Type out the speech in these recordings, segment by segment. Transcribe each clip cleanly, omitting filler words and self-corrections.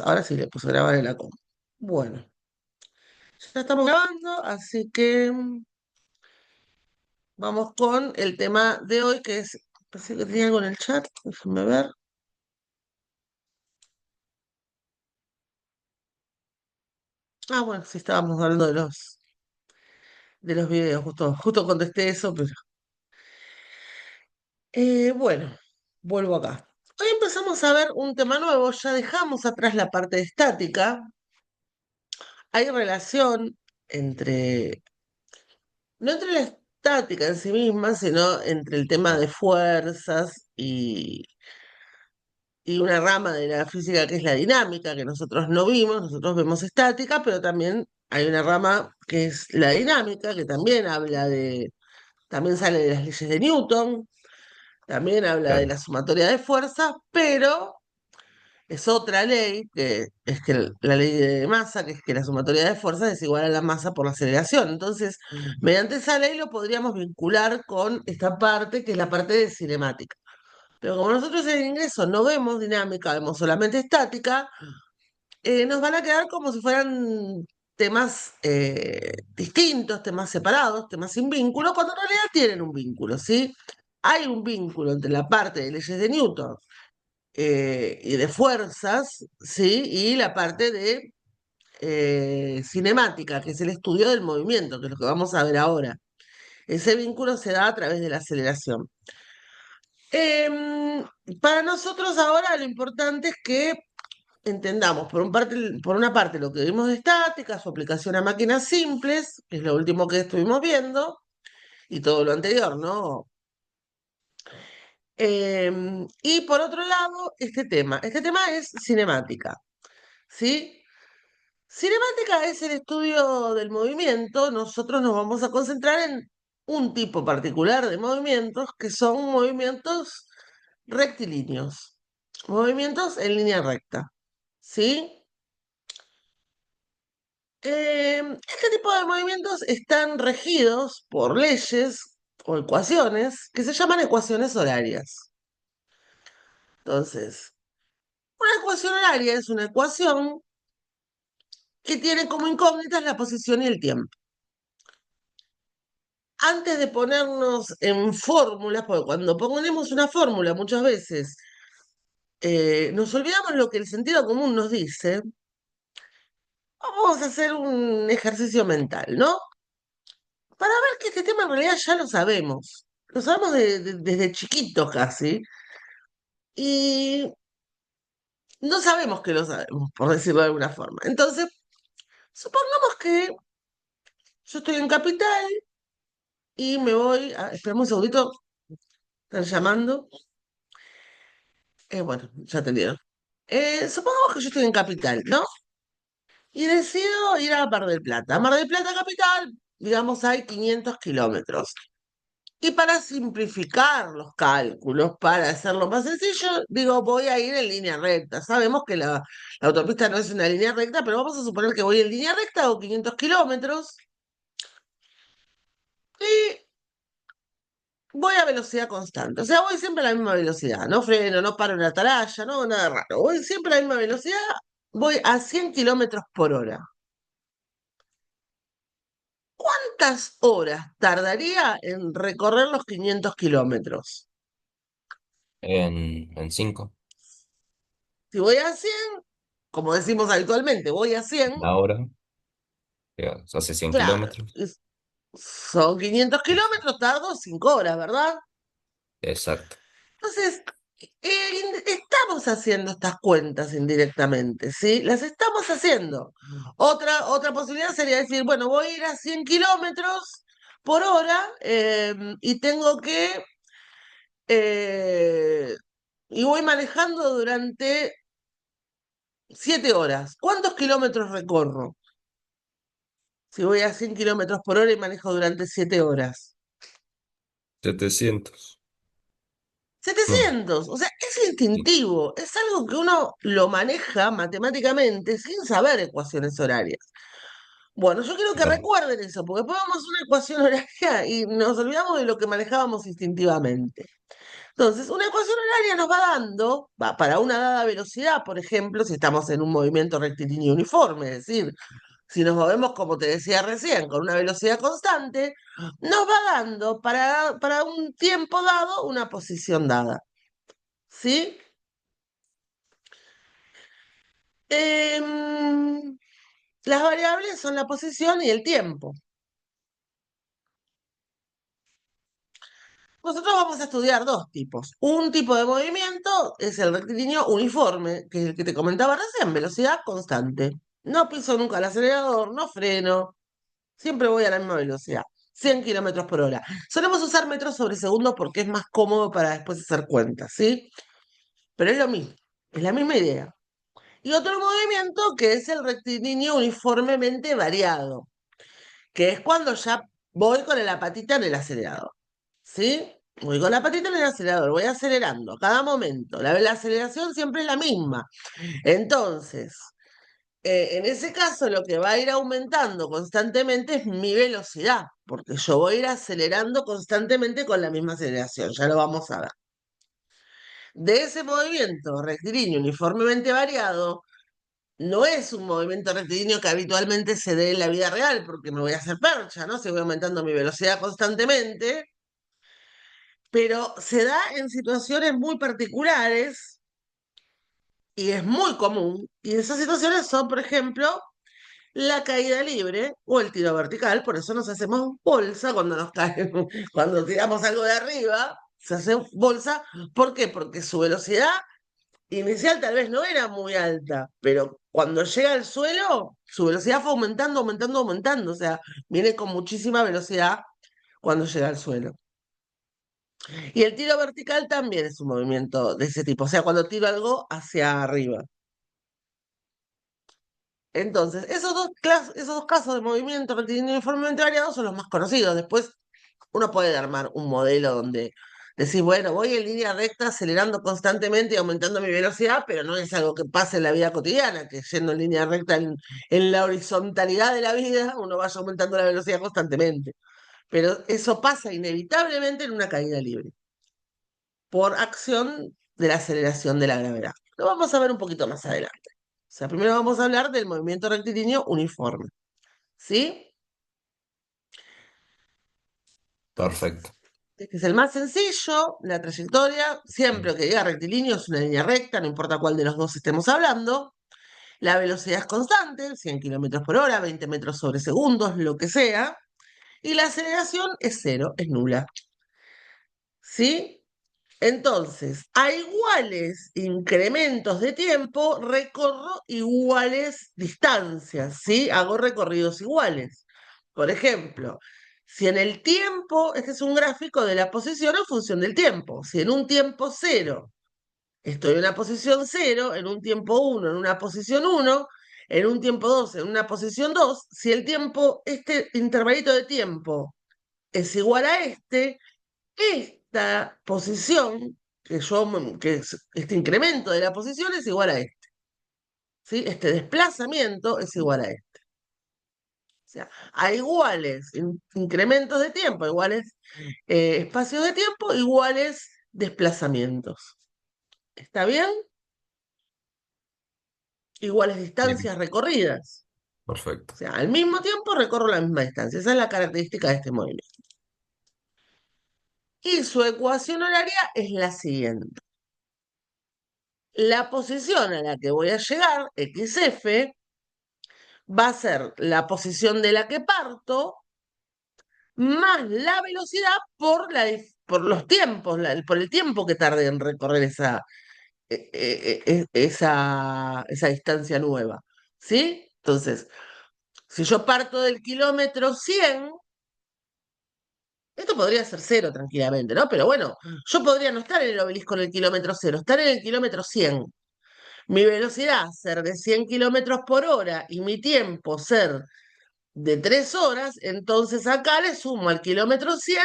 Ahora sí le puse a grabar en la compu. Bueno, ya estamos grabando, así que vamos con el tema de hoy, que es, pensé que tenía algo en el chat, déjenme ver. Ah, bueno, sí estábamos hablando de los videos, justo contesté eso, pero bueno, vuelvo acá. Hoy empezamos a ver un tema nuevo, ya dejamos atrás la parte de estática. Hay relación entre, no entre la estática en sí misma, sino entre el tema de fuerzas y una rama de la física que es la dinámica, que nosotros no vimos, nosotros vemos estática, pero también hay una rama que es la dinámica, que también también sale de las leyes de Newton, también habla de Claro. la sumatoria de fuerzas, pero es otra ley, que es que la ley de masa, que es que la sumatoria de fuerzas es igual a la masa por la aceleración. Entonces, mediante esa ley lo podríamos vincular con esta parte, que es la parte de cinemática. Pero como nosotros en el ingreso no vemos dinámica, vemos solamente estática, nos van a quedar como si fueran temas distintos, temas separados, temas sin vínculo, cuando en realidad tienen un vínculo, ¿sí? Hay un vínculo entre la parte de leyes de Newton y de fuerzas, ¿sí? Y la parte de cinemática, que es el estudio del movimiento, que es lo que vamos a ver ahora. Ese vínculo se da a través de la aceleración. Em, para nosotros ahora lo importante es que entendamos por una parte lo que vimos de estática, su aplicación a máquinas simples, que es lo último que estuvimos viendo, y todo lo anterior, ¿no? Y por otro lado, este tema. Este tema es cinemática, ¿sí? Cinemática es el estudio del movimiento. Nosotros nos vamos a concentrar en un tipo particular de movimientos que son movimientos rectilíneos, movimientos en línea recta, ¿sí? Este tipo de movimientos están regidos por leyes o ecuaciones que se llaman ecuaciones horarias. Entonces, una ecuación horaria es una ecuación que tiene como incógnitas la posición y el tiempo. Antes de ponernos en fórmulas, porque cuando ponemos una fórmula muchas veces nos olvidamos lo que el sentido común nos dice, vamos a hacer un ejercicio mental, ¿no? Para ver que este tema en realidad ya lo sabemos desde chiquitos casi, y no sabemos que lo sabemos, por decirlo de alguna forma. Entonces, supongamos que yo estoy en Capital y me voy esperamos un segundito, están llamando. Bueno, ya atendieron. Supongamos que yo estoy en Capital, ¿no? Y decido ir a Mar del Plata. Mar del Plata Capital, digamos, hay 500 kilómetros. Y para simplificar los cálculos, para hacerlo más sencillo, digo, voy a ir en línea recta. Sabemos que la autopista no es una línea recta, pero vamos a suponer que voy en línea recta, hago 500 kilómetros y voy a velocidad constante. O sea, voy siempre a la misma velocidad. No freno, no paro en la atalaya, no, nada raro. Voy siempre a la misma velocidad, voy a 100 kilómetros por hora. ¿Cuántas horas tardaría en recorrer los 500 kilómetros? En 5, Si voy a 100, como decimos habitualmente, voy a 100. una hora, hace 100 Claro, kilómetros. son 500 kilómetros, tardo 5 horas, ¿verdad? Exacto. Entonces, estamos haciendo estas cuentas indirectamente, ¿sí? Las estamos haciendo. Otra posibilidad sería decir, bueno, voy a ir a 100 kilómetros por hora y tengo que... eh, y voy manejando durante 7 horas. ¿Cuántos kilómetros recorro? Si voy a 100 kilómetros por hora y manejo durante 7 horas. 700. No, 700, o sea, es sí, instintivo, es algo que uno lo maneja matemáticamente sin saber ecuaciones horarias. Bueno, yo quiero que claro. recuerden eso, porque ponemos una ecuación horaria y nos olvidamos de lo que manejábamos instintivamente. Entonces, una ecuación horaria nos va dando, para una dada velocidad, por ejemplo, si estamos en un movimiento rectilíneo uniforme, es decir, si nos movemos, como te decía recién, con una velocidad constante, nos va dando para un tiempo dado una posición dada. ¿Sí? Em, las variables son la posición y el tiempo. Nosotros vamos a estudiar dos tipos. Un tipo de movimiento es el rectilíneo uniforme, que es el que te comentaba recién, velocidad constante. No piso nunca el acelerador, no freno, siempre voy a la misma velocidad, 100 kilómetros por hora. Solemos usar metros sobre segundo porque es más cómodo para después hacer cuentas, ¿sí? Pero es lo mismo, es la misma idea. Y otro movimiento que es el rectilíneo uniformemente variado, que es cuando ya voy con la patita en el acelerador. ¿Sí? Voy con la patita en el acelerador, voy acelerando a cada momento. La aceleración siempre es la misma. Entonces, en ese caso, lo que va a ir aumentando constantemente es mi velocidad, porque yo voy a ir acelerando constantemente con la misma aceleración. Ya lo vamos a ver. De ese movimiento rectilíneo uniformemente variado, no es un movimiento rectilíneo que habitualmente se dé en la vida real, porque me voy a hacer percha, ¿no? Si voy aumentando mi velocidad constantemente, pero se da en situaciones muy particulares y es muy común. Y esas situaciones son, por ejemplo, la caída libre o el tiro vertical, por eso nos hacemos bolsa cuando nos caemos, cuando tiramos algo de arriba, se hace bolsa. ¿Por qué? Porque su velocidad inicial tal vez no era muy alta, pero cuando llega al suelo, su velocidad fue aumentando, aumentando, aumentando. O sea, viene con muchísima velocidad cuando llega al suelo. Y el tiro vertical también es un movimiento de ese tipo, o sea, cuando tiro algo hacia arriba. Entonces, esos dos casos de movimiento rectilíneo uniformemente variado son los más conocidos. Después uno puede armar un modelo donde decís, bueno, voy en línea recta acelerando constantemente y aumentando mi velocidad, pero no es algo que pase en la vida cotidiana, que yendo en línea recta en la horizontalidad de la vida, uno vaya aumentando la velocidad constantemente. Pero eso pasa inevitablemente en una caída libre, por acción de la aceleración de la gravedad. Lo vamos a ver un poquito más adelante. O sea, primero vamos a hablar del movimiento rectilíneo uniforme. ¿Sí? Entonces, Perfecto. este es el más sencillo, la trayectoria, siempre que diga rectilíneo es una línea recta, no importa cuál de los dos estemos hablando. La velocidad es constante, 100 kilómetros por hora, 20 metros sobre segundos, lo que sea. Y la aceleración es cero, es nula. ¿Sí? Entonces, a iguales incrementos de tiempo, recorro iguales distancias, ¿sí? Hago recorridos iguales. Por ejemplo, si en el tiempo, este es un gráfico de la posición en función del tiempo. Si en un tiempo cero estoy en una posición cero, en un tiempo uno, en una posición uno, en un tiempo dos, en una posición dos, si el tiempo, este intervalito de tiempo es igual a esta posición, este incremento de la posición es igual a este, ¿sí? Este desplazamiento es igual a este. O sea, a iguales incrementos de tiempo, iguales espacios de tiempo, iguales desplazamientos. ¿Está bien? Iguales Bien, distancias recorridas. O perfecto. sea, al mismo tiempo recorro la misma distancia. Esa es la característica de este movimiento. Y su ecuación horaria es la siguiente. La posición a la que voy a llegar, XF, va a ser la posición de la que parto más la velocidad por los tiempos, por el tiempo que tarde en recorrer esa distancia nueva. ¿Sí? Entonces, si yo parto del kilómetro 100, esto podría ser cero tranquilamente, ¿no? Pero bueno, yo podría no estar en el obelisco en el kilómetro cero, estar en el kilómetro 100. Mi velocidad ser de 100 kilómetros por hora y mi tiempo ser de 3 horas, entonces acá le sumo al kilómetro 100,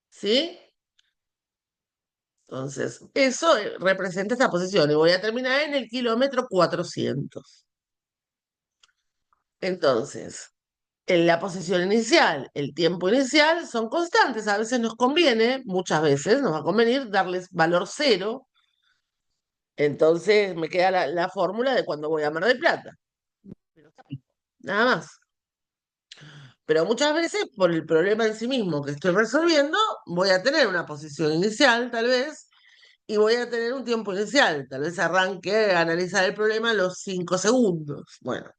¿sí? Entonces, eso representa esta posición y voy a terminar en el kilómetro 400. Entonces, En la posición inicial, el tiempo inicial son constantes. A veces nos conviene, muchas veces nos va a convenir darles valor cero. Entonces me queda la fórmula de cuando voy a Mar del Plata. Nada más. Pero muchas veces, por el problema en sí mismo que estoy resolviendo, voy a tener una posición inicial, tal vez, y voy a tener un tiempo inicial. Tal vez arranque a analizar el problema a los 5 segundos. Bueno.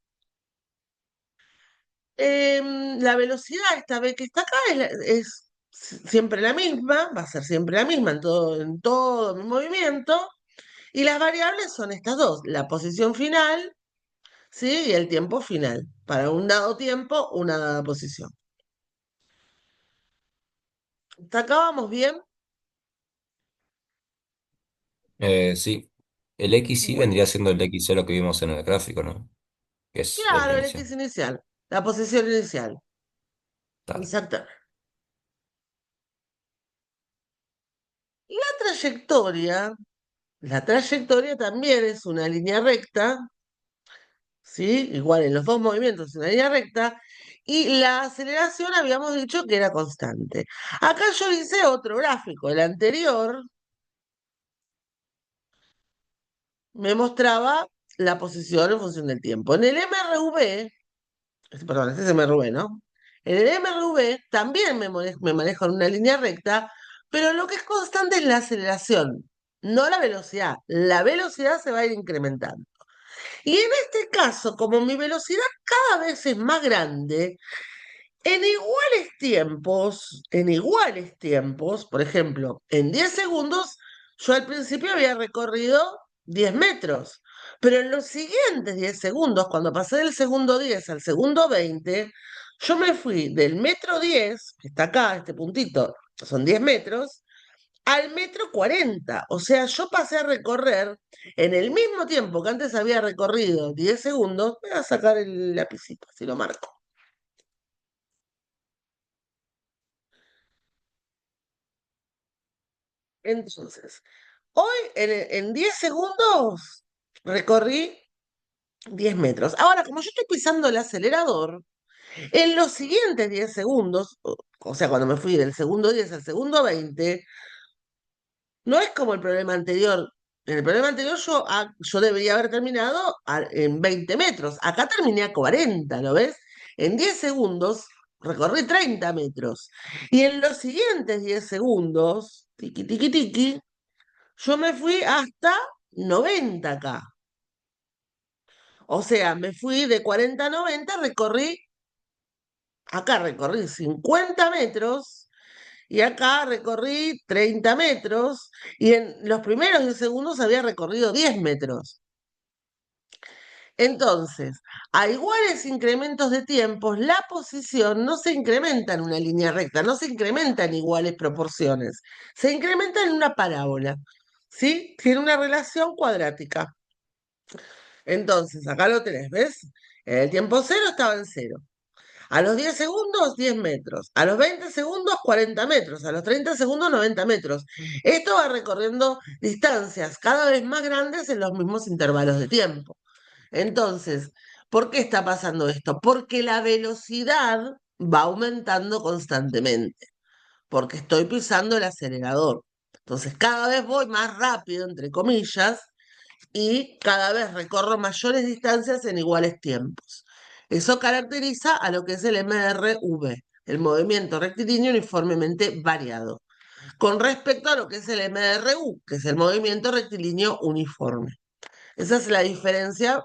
La velocidad esta vez que está acá es siempre la misma, va a ser siempre la misma en todo mi movimiento, y las variables son estas dos, la posición final, ¿sí? Y el tiempo final. Para un dado tiempo, una dada posición. ¿Hasta acá vamos bien? Sí, el X sí Bueno, vendría siendo el X0 que vimos en el gráfico, ¿no? Que es el claro, el inicio. X inicial, la posición inicial. Dale. Exacto. La trayectoria también es una línea recta, ¿sí? Igual en los dos movimientos es una línea recta, y la aceleración habíamos dicho que era constante. Acá yo hice otro gráfico, el anterior me mostraba la posición en función del tiempo. En el MRV, perdón, este es MRV, ¿no? En el MRV también me manejo en una línea recta, pero lo que es constante es la aceleración, no la velocidad. La velocidad se va a ir incrementando. Y en este caso, como mi velocidad cada vez es más grande, en iguales tiempos, por ejemplo, en 10 segundos, yo al principio había recorrido 10 metros, pero en los siguientes 10 segundos, cuando pasé del segundo 10 al segundo 20, yo me fui del metro 10, que está acá, este puntito, son 10 metros, al metro 40. O sea, yo pasé a recorrer en el mismo tiempo que antes había recorrido 10 segundos, voy a sacar el lapicito, así lo marco. Entonces, hoy en 10 segundos recorrí 10 metros. Ahora, como yo estoy pisando el acelerador, en los siguientes 10 segundos, o sea, cuando me fui del segundo 10 al segundo 20, no es como el problema anterior. En el problema anterior yo debería haber terminado en 20 metros. Acá terminé a 40, ¿lo ves? En 10 segundos recorrí 30 metros. Y en los siguientes 10 segundos, tiqui, tiqui, tiqui, yo me fui hasta 90 acá. O sea, me fui de 40 a 90, acá recorrí 50 metros y acá recorrí 30 metros y en los primeros 10 segundos había recorrido 10 metros. Entonces, a iguales incrementos de tiempos, la posición no se incrementa en una línea recta, no se incrementa en iguales proporciones, se incrementa en una parábola, ¿sí? Tiene una relación cuadrática. Entonces, acá lo tenés, ¿ves? En el tiempo cero estaba en cero. A los 10 segundos, 10 metros. A los 20 segundos, 40 metros. A los 30 segundos, 90 metros. Esto va recorriendo distancias cada vez más grandes en los mismos intervalos de tiempo. Entonces, ¿por qué está pasando esto? Porque la velocidad va aumentando constantemente, porque estoy pisando el acelerador. Entonces, cada vez voy más rápido, entre comillas, y cada vez recorro mayores distancias en iguales tiempos. Eso caracteriza a lo que es el MRV, el movimiento rectilíneo uniformemente variado, con respecto a lo que es el MRU, que es el movimiento rectilíneo uniforme. Esa es la diferencia,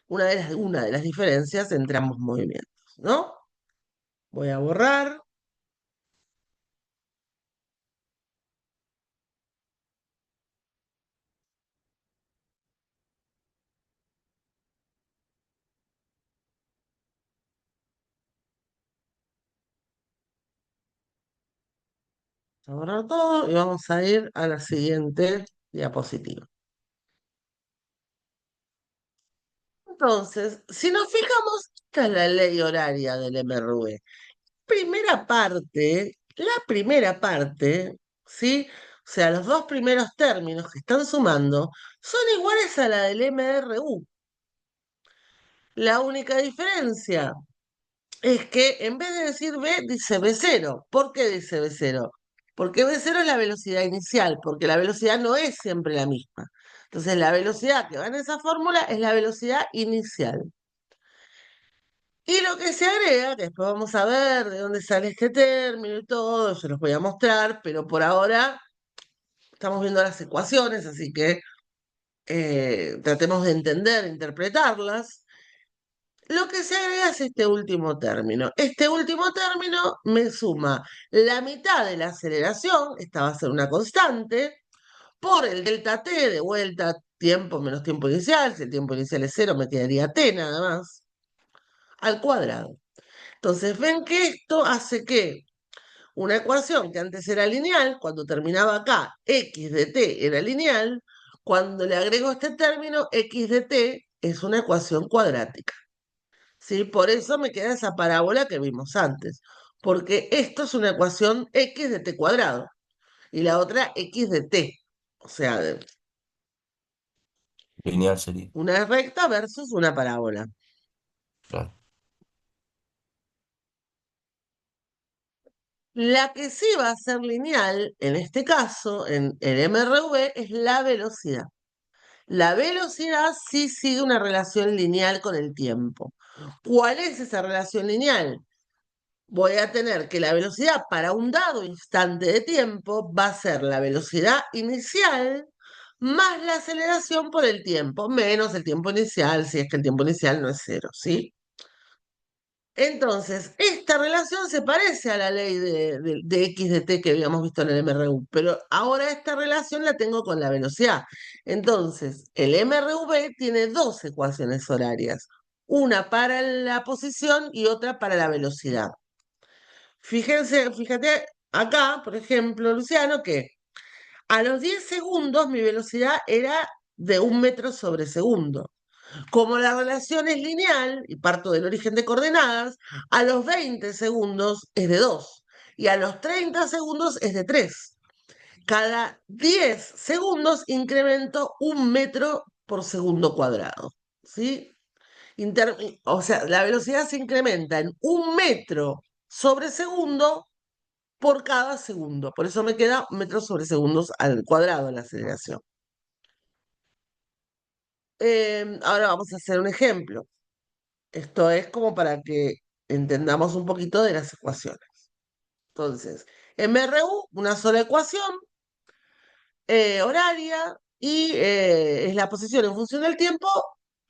una de las diferencias entre ambos movimientos, ¿no? Voy a borrar, todo y vamos a ir a la siguiente diapositiva. Entonces, si nos fijamos, esta es la ley horaria del MRV. La primera parte, ¿sí? O sea, los dos primeros términos que están sumando son iguales a la del MRU. La única diferencia es que en vez de decir B, dice B0. ¿Por qué dice B0? Porque B0 es la velocidad inicial, porque la velocidad no es siempre la misma. Entonces, la velocidad que va en esa fórmula es la velocidad inicial. Y lo que se agrega, que después vamos a ver de dónde sale este término y todo, se los voy a mostrar, pero por ahora estamos viendo las ecuaciones, así que tratemos de entender, interpretarlas. Lo que se agrega es este último término. Este último término me suma la mitad de la aceleración, esta va a ser una constante, por el delta t de vuelta, tiempo menos tiempo inicial, si el tiempo inicial es cero, me quedaría t nada más, al cuadrado. Entonces ven que esto hace que una ecuación que antes era lineal, cuando terminaba acá, x de t era lineal, cuando le agrego este término, x de t es una ecuación cuadrática. ¿Sí? Por eso me queda esa parábola que vimos antes, porque esto es una ecuación x de t cuadrado y la otra x de t, o sea, Lineal sería. una recta versus una parábola. Claro. La que sí va a ser lineal, en este caso, en el MRV, es la velocidad. La velocidad sí sigue una relación lineal con el tiempo. ¿Cuál es esa relación lineal? Voy a tener que la velocidad para un dado instante de tiempo va a ser la velocidad inicial más la aceleración por el tiempo, menos el tiempo inicial, si es que el tiempo inicial no es cero, ¿sí? Entonces, esta relación se parece a la ley de x de t que habíamos visto en el MRU, pero ahora esta relación la tengo con la velocidad. Entonces, el MRV tiene dos ecuaciones horarias, una para la posición y otra para la velocidad. Fíjate acá, por ejemplo, Luciano, que a los 10 segundos mi velocidad era de 1 metro sobre segundo. Como la relación es lineal y parto del origen de coordenadas, a los 20 segundos es de 2 y a los 30 segundos es de 3. Cada 10 segundos incremento 1 metro por segundo cuadrado. ¿Sí? O sea, la velocidad se incrementa en 1 metro sobre segundo por cada segundo. Por eso me queda metros sobre segundos al cuadrado la aceleración. Ahora vamos a hacer un ejemplo. Esto es como para que entendamos un poquito de las ecuaciones. Entonces, MRU, una sola ecuación horaria y es la posición en función del tiempo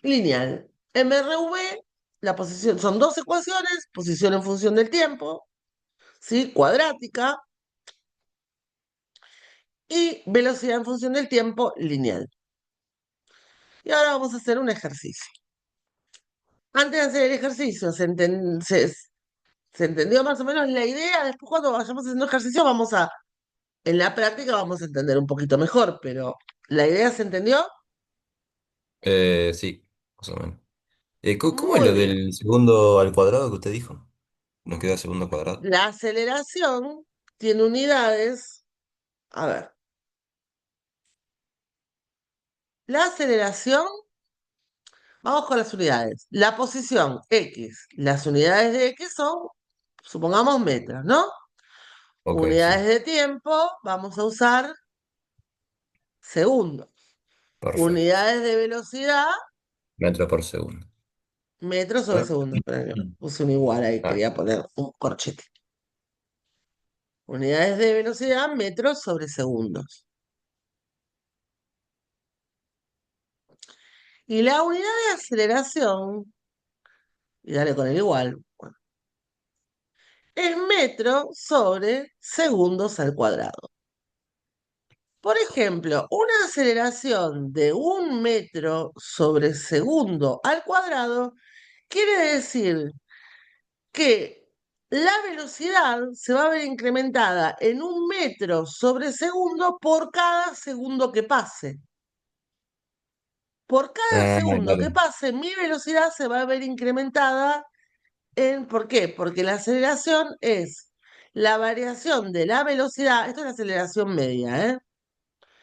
lineal. MRV, la posición, son dos ecuaciones, posición en función del tiempo, ¿sí? Cuadrática, y velocidad en función del tiempo lineal. Y ahora vamos a hacer un ejercicio. Antes de hacer el ejercicio, se entendió más o menos la idea. Después, cuando vayamos haciendo ejercicio, en la práctica vamos a entender un poquito mejor, pero ¿la idea se entendió? Sí, más o menos. ¿Cómo es Muy lo bien. del segundo al cuadrado que usted dijo? ¿Nos queda segundo cuadrado? La aceleración tiene unidades. A ver, la aceleración, vamos con las unidades. La posición X, las unidades de X son, supongamos, metros, ¿no? Ok, sí. Unidades de tiempo, vamos a usar segundos. Perfecto. Unidades de velocidad, Metro por segundo. metros sobre Ah, segundos. Puse un igual ahí, ah, quería poner un corchete. Unidades de velocidad, metros sobre segundos. Y la unidad de aceleración, y dale con el igual, bueno, es metro sobre segundos al cuadrado. Por ejemplo, una aceleración de 1 metro sobre segundo al cuadrado quiere decir que la velocidad se va a ver incrementada en 1 metro sobre segundo por cada segundo que pase. Por cada segundo que claro. pase, mi velocidad se va a ver incrementada ¿por qué? Porque la aceleración es la variación de la velocidad, esto es la aceleración media, ¿eh?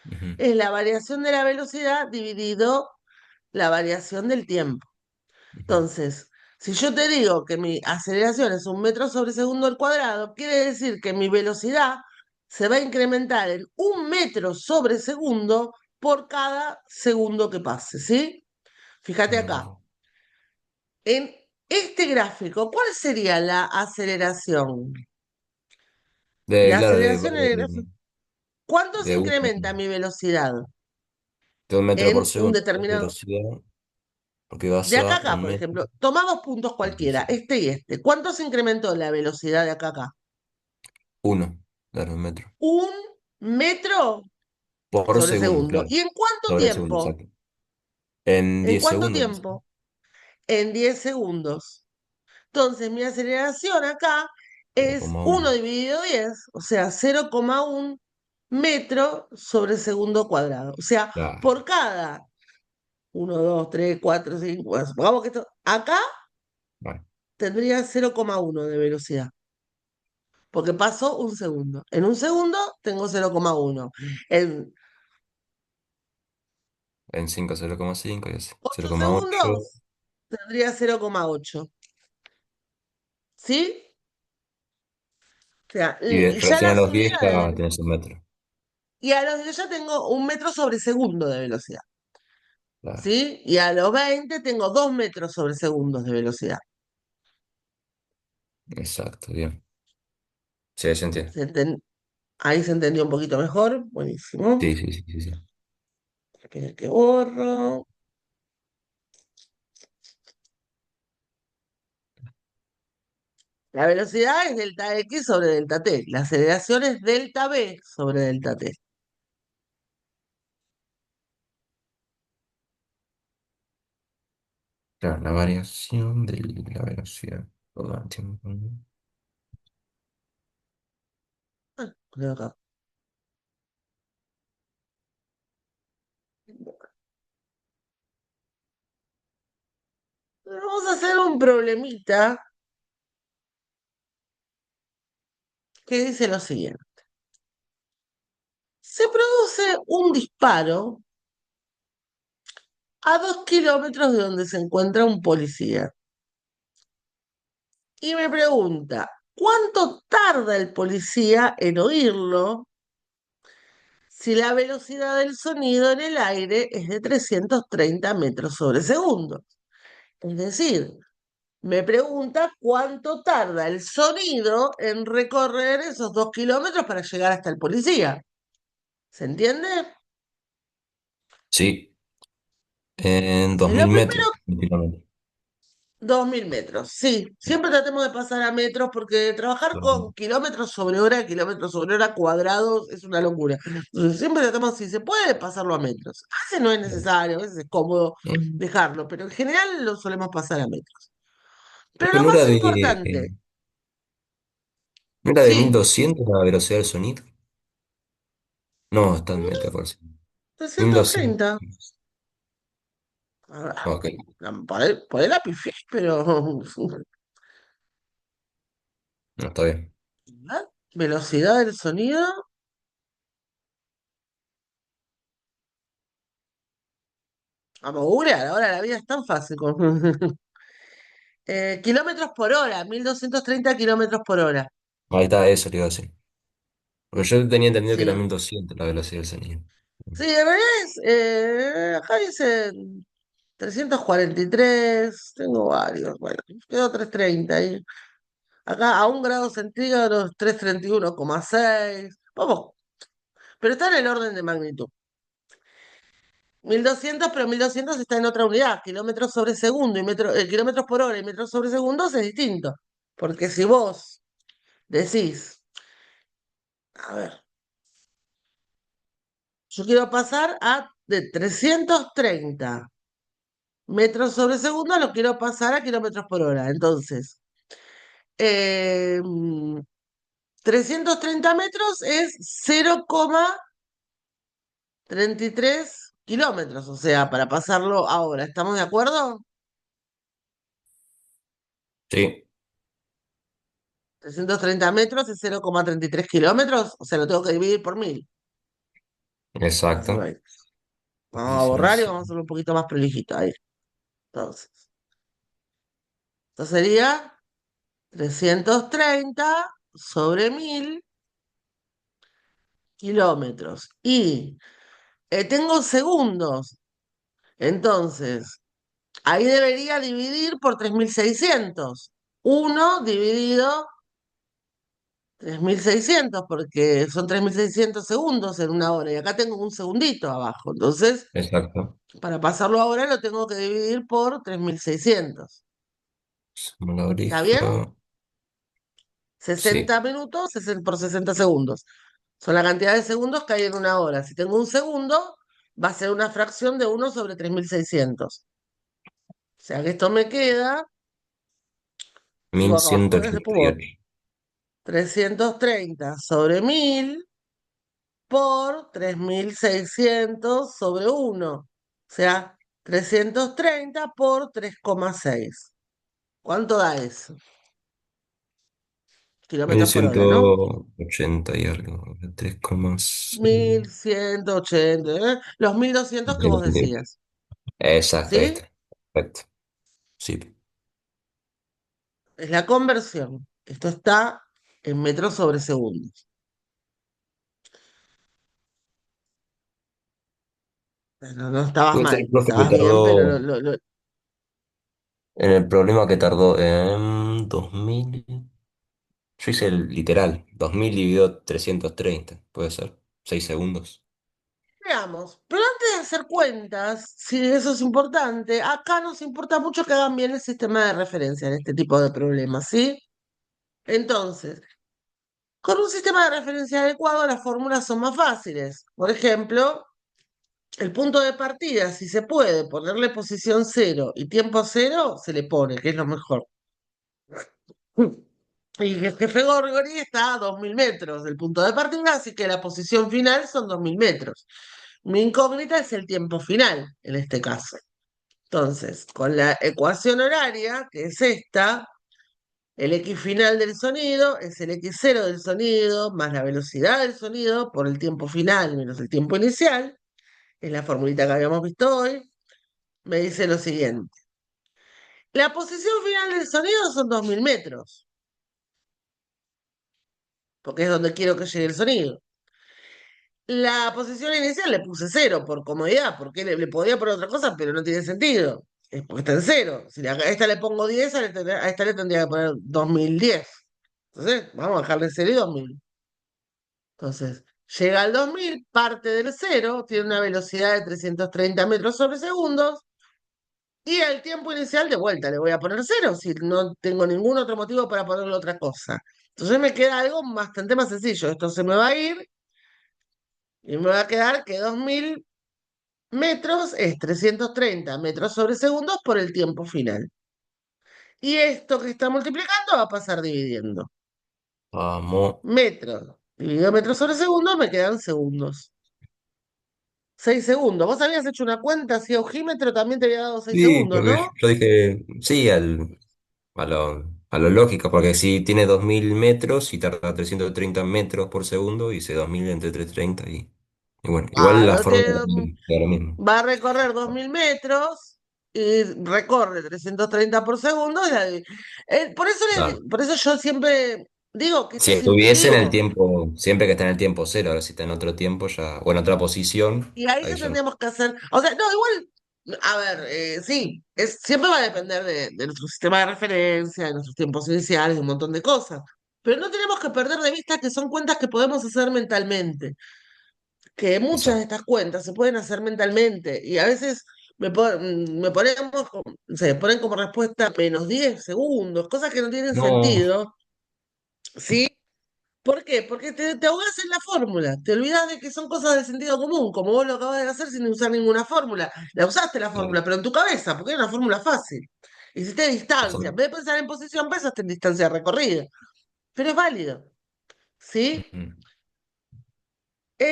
Ujú, Es la variación de la velocidad dividido la variación del tiempo. ujú. Entonces, Si yo te digo que mi aceleración es 1 metro sobre segundo al cuadrado, quiere decir que mi velocidad se va a incrementar en 1 metro sobre segundo por cada segundo que pase, ¿sí? Fíjate acá. Mm, En este gráfico, ¿cuál sería la aceleración? De, La claro, aceleración en el gráfico. ¿Cuánto se de uno, incrementa mi velocidad de un metro por en un segundo de determinado... velocidad, porque De vas acá a a acá, un por metro. ejemplo, toma 2 puntos cualquiera, este y este. ¿Cuánto se incrementó la velocidad de acá a acá? Uno, claro, un metro. 1 metro Por sobre segundo, segundo. claro. ¿Y en cuánto Sobre segundo, tiempo? exacto. En ¿En 10 cuánto segundos. tiempo? En 10 segundos. Entonces, mi aceleración acá cero es coma 1 uno dividido 10, o sea, 0,1 metro sobre segundo cuadrado. O sea, Claro, por cada 1, 2, 3, 4, 5, bueno, supongamos que esto, acá vale. tendría 0,1 de velocidad, porque pasó un segundo. En un segundo tengo 0,1. En En 5, 0,5 y así. Cero 8 coma ocho segundos tendría 0,8. ¿Sí? O sea, Y de ya recién a la los subida 10 ya tenés un metro. y a los 10 ya tengo 1 metro sobre segundo de velocidad. Claro, ¿Sí? Y a los 20 tengo 2 metros sobre segundos de velocidad. exacto, bien. Sí, se entiende. ¿Se enten- Ahí se entendió un poquito mejor. Buenísimo. Sí, sí, sí, sí, sí. Que borro. La velocidad es delta X sobre delta T. La aceleración es delta V sobre delta T. Claro, la variación de la velocidad. Todo el tiempo. Ah, creo acá. Vamos a hacer un problemita que dice lo siguiente. Se produce un disparo a 2 kilómetros de donde se encuentra un policía. Y me pregunta, ¿cuánto tarda el policía en oírlo si la velocidad del sonido en el aire es de 330 metros sobre segundo? Es decir, me pregunta cuánto tarda el sonido en recorrer esos 2 kilómetros para llegar hasta el policía. ¿Se entiende? Sí, en dos Lo mil metros. primero, Un kilómetro. 2000 metros. Sí, siempre tratemos de pasar a metros porque trabajar Claro. con kilómetros sobre hora cuadrados es una locura. Entonces, siempre tratamos, si se puede, pasarlo a metros. A veces no es necesario, a veces es cómodo Mm. dejarlo, pero en general lo solemos pasar a metros. Pero Pero lo no más era importante, no era de mil sí, doscientos la velocidad del sonido. No, está en metros por segundo. 1200. 330. Ah, Ok. por ahí la pifié, pero No, está bien. ¿ah? Velocidad del sonido. Vamos a googlear, ahora la vida es tan fácil. Kilómetros por hora, 1230 kilómetros por hora. Ahí está, eso le iba a decir. Porque yo tenía entendido que era Sí, 1200 la velocidad del sonido. sí, en realidad es, acá dice 343, tengo varios, bueno, quedó 330 ahí. Acá a 1 grado centígrado, 331,6. Vamos, pero está en el orden de magnitud. 1200, pero 1200 está en otra unidad, kilómetros sobre segundo y kilómetros por hora y metros sobre segundos es distinto. Porque si vos decís, a ver, yo quiero pasar de 330 metros sobre segundo, lo quiero pasar a kilómetros por hora. Entonces, eh, 330 metros es 0,33 kilómetros, o sea, para pasarlo ahora. ¿Estamos de acuerdo? Sí, 330 metros es 0,33 kilómetros, o sea, lo tengo que dividir por 1000 para hacerlo exacto. ahí. Vamos Y a son borrar y vamos a cien. hacerlo un poquito más prolijito ahí. Entonces, Esto sería 330 sobre 1000 kilómetros. Y tengo segundos. Entonces, ahí debería dividir por 3600. Uno dividido 3600 porque son 3600 segundos en una hora. Y acá tengo un segundito abajo. Entonces, Exacto. para pasarlo ahora lo tengo que dividir por 3600. Suma la ¿Está bien? varija. Sí. 60 minutos por 60 segundos. Son la cantidad de segundos que hay en una hora. Si tengo un segundo, va a ser una fracción de 1/3600. O sea que esto me queda, sigo mil acá abajo, ciento después ochenta y voy. ocho 330 sobre 1000 por 3600 sobre 1. O sea, 330 por 3,6. ¿Cuánto da eso? mil Kilómetros por hora, ciento ¿no? ochenta y algo. 3,6. 1180, ¿eh? Los 1200 que vos 1200. decías. Exacto, ahí ¿Sí? está. Perfecto. Sí. Es la conversión. Esto está en metros sobre segundos. No, no estabas Puede ser mal, el profe que estabas bien, pero tardó en el problema que tardó en 2000. Yo hice el literal. 2000 dividido 330. Puede ser. 6 segundos. veamos. Pero antes de hacer cuentas, si eso es importante, acá nos importa mucho que hagan bien el sistema de referencia en este tipo de problemas, ¿sí? Entonces, con un sistema de referencia adecuado, las fórmulas son más fáciles. Por ejemplo, el punto de partida, si se puede ponerle posición cero y tiempo cero, se le pone, que es lo mejor. Y el jefe Gorgori está a 2000 metros del punto de partida, así que la posición final son 2000 metros. Mi incógnita es el tiempo final, en este caso. Entonces, con la ecuación horaria, que es esta, el X final del sonido es el X0 del sonido más la velocidad del sonido por el tiempo final menos el tiempo inicial, es la formulita que habíamos visto hoy, me dice lo siguiente. La posición final del sonido son 2000 metros, porque es donde quiero que llegue el sonido. La posición inicial le puse cero por comodidad, porque le podía poner otra cosa, pero no tiene sentido. Es porque está en cero. Si a esta le pongo 10, a esta le tendría que poner 2010. Entonces, vamos a dejarle cero y 2000. Entonces, llega al 2000, parte del cero, tiene una velocidad de 330 metros sobre segundos, y el tiempo inicial de vuelta le voy a poner cero, si no tengo ningún otro motivo para ponerle otra cosa. Entonces me queda algo bastante más sencillo. Esto se me va a ir y me va a quedar que 2000 metros es 330 metros sobre segundos por el tiempo final. Y esto que está multiplicando va a pasar dividiendo. Vamos. Metros dividido metros sobre segundos me quedan segundos. 6 segundos. Vos habías hecho una cuenta así, ojímetro, también te había dado seis Sí, segundos, porque ¿no? yo dije sí a lo lógico, porque si tiene 2000 metros y tarda 330 metros por segundo, hice 2000 entre 330 y bueno, igual la Claro, fórmula también es lo mismo. va a recorrer 2000 metros y recorre 330 por segundo. Por eso Claro. por eso yo siempre digo que esto Si es estuviese en el intuitivo. tiempo, siempre que está en el tiempo cero, ahora si está en otro tiempo ya, o en otra posición, Y ahí ahí ya ya no. tendríamos que hacer, o sea, no, igual, a ver, sí, siempre va a depender de nuestro sistema de referencia, de nuestros tiempos iniciales, de un montón de cosas. Pero no tenemos que perder de vista que son cuentas que podemos hacer mentalmente, que muchas de Exacto. estas cuentas se pueden hacer mentalmente y a veces me ponemos, se ponen como respuesta -10 segundos, cosas que no tienen No, sentido, ¿sí? ¿Por qué? Porque te ahogás en la fórmula, te olvidás de que son cosas de sentido común, como vos lo acabas de hacer sin usar ninguna fórmula. La usaste la claro, fórmula, pero en tu cabeza, porque era una fórmula fácil. Hiciste distancia, en exacto. vez de pensar en posición, pensaste en distancia recorrida. Pero es válido, ¿sí? Ujú.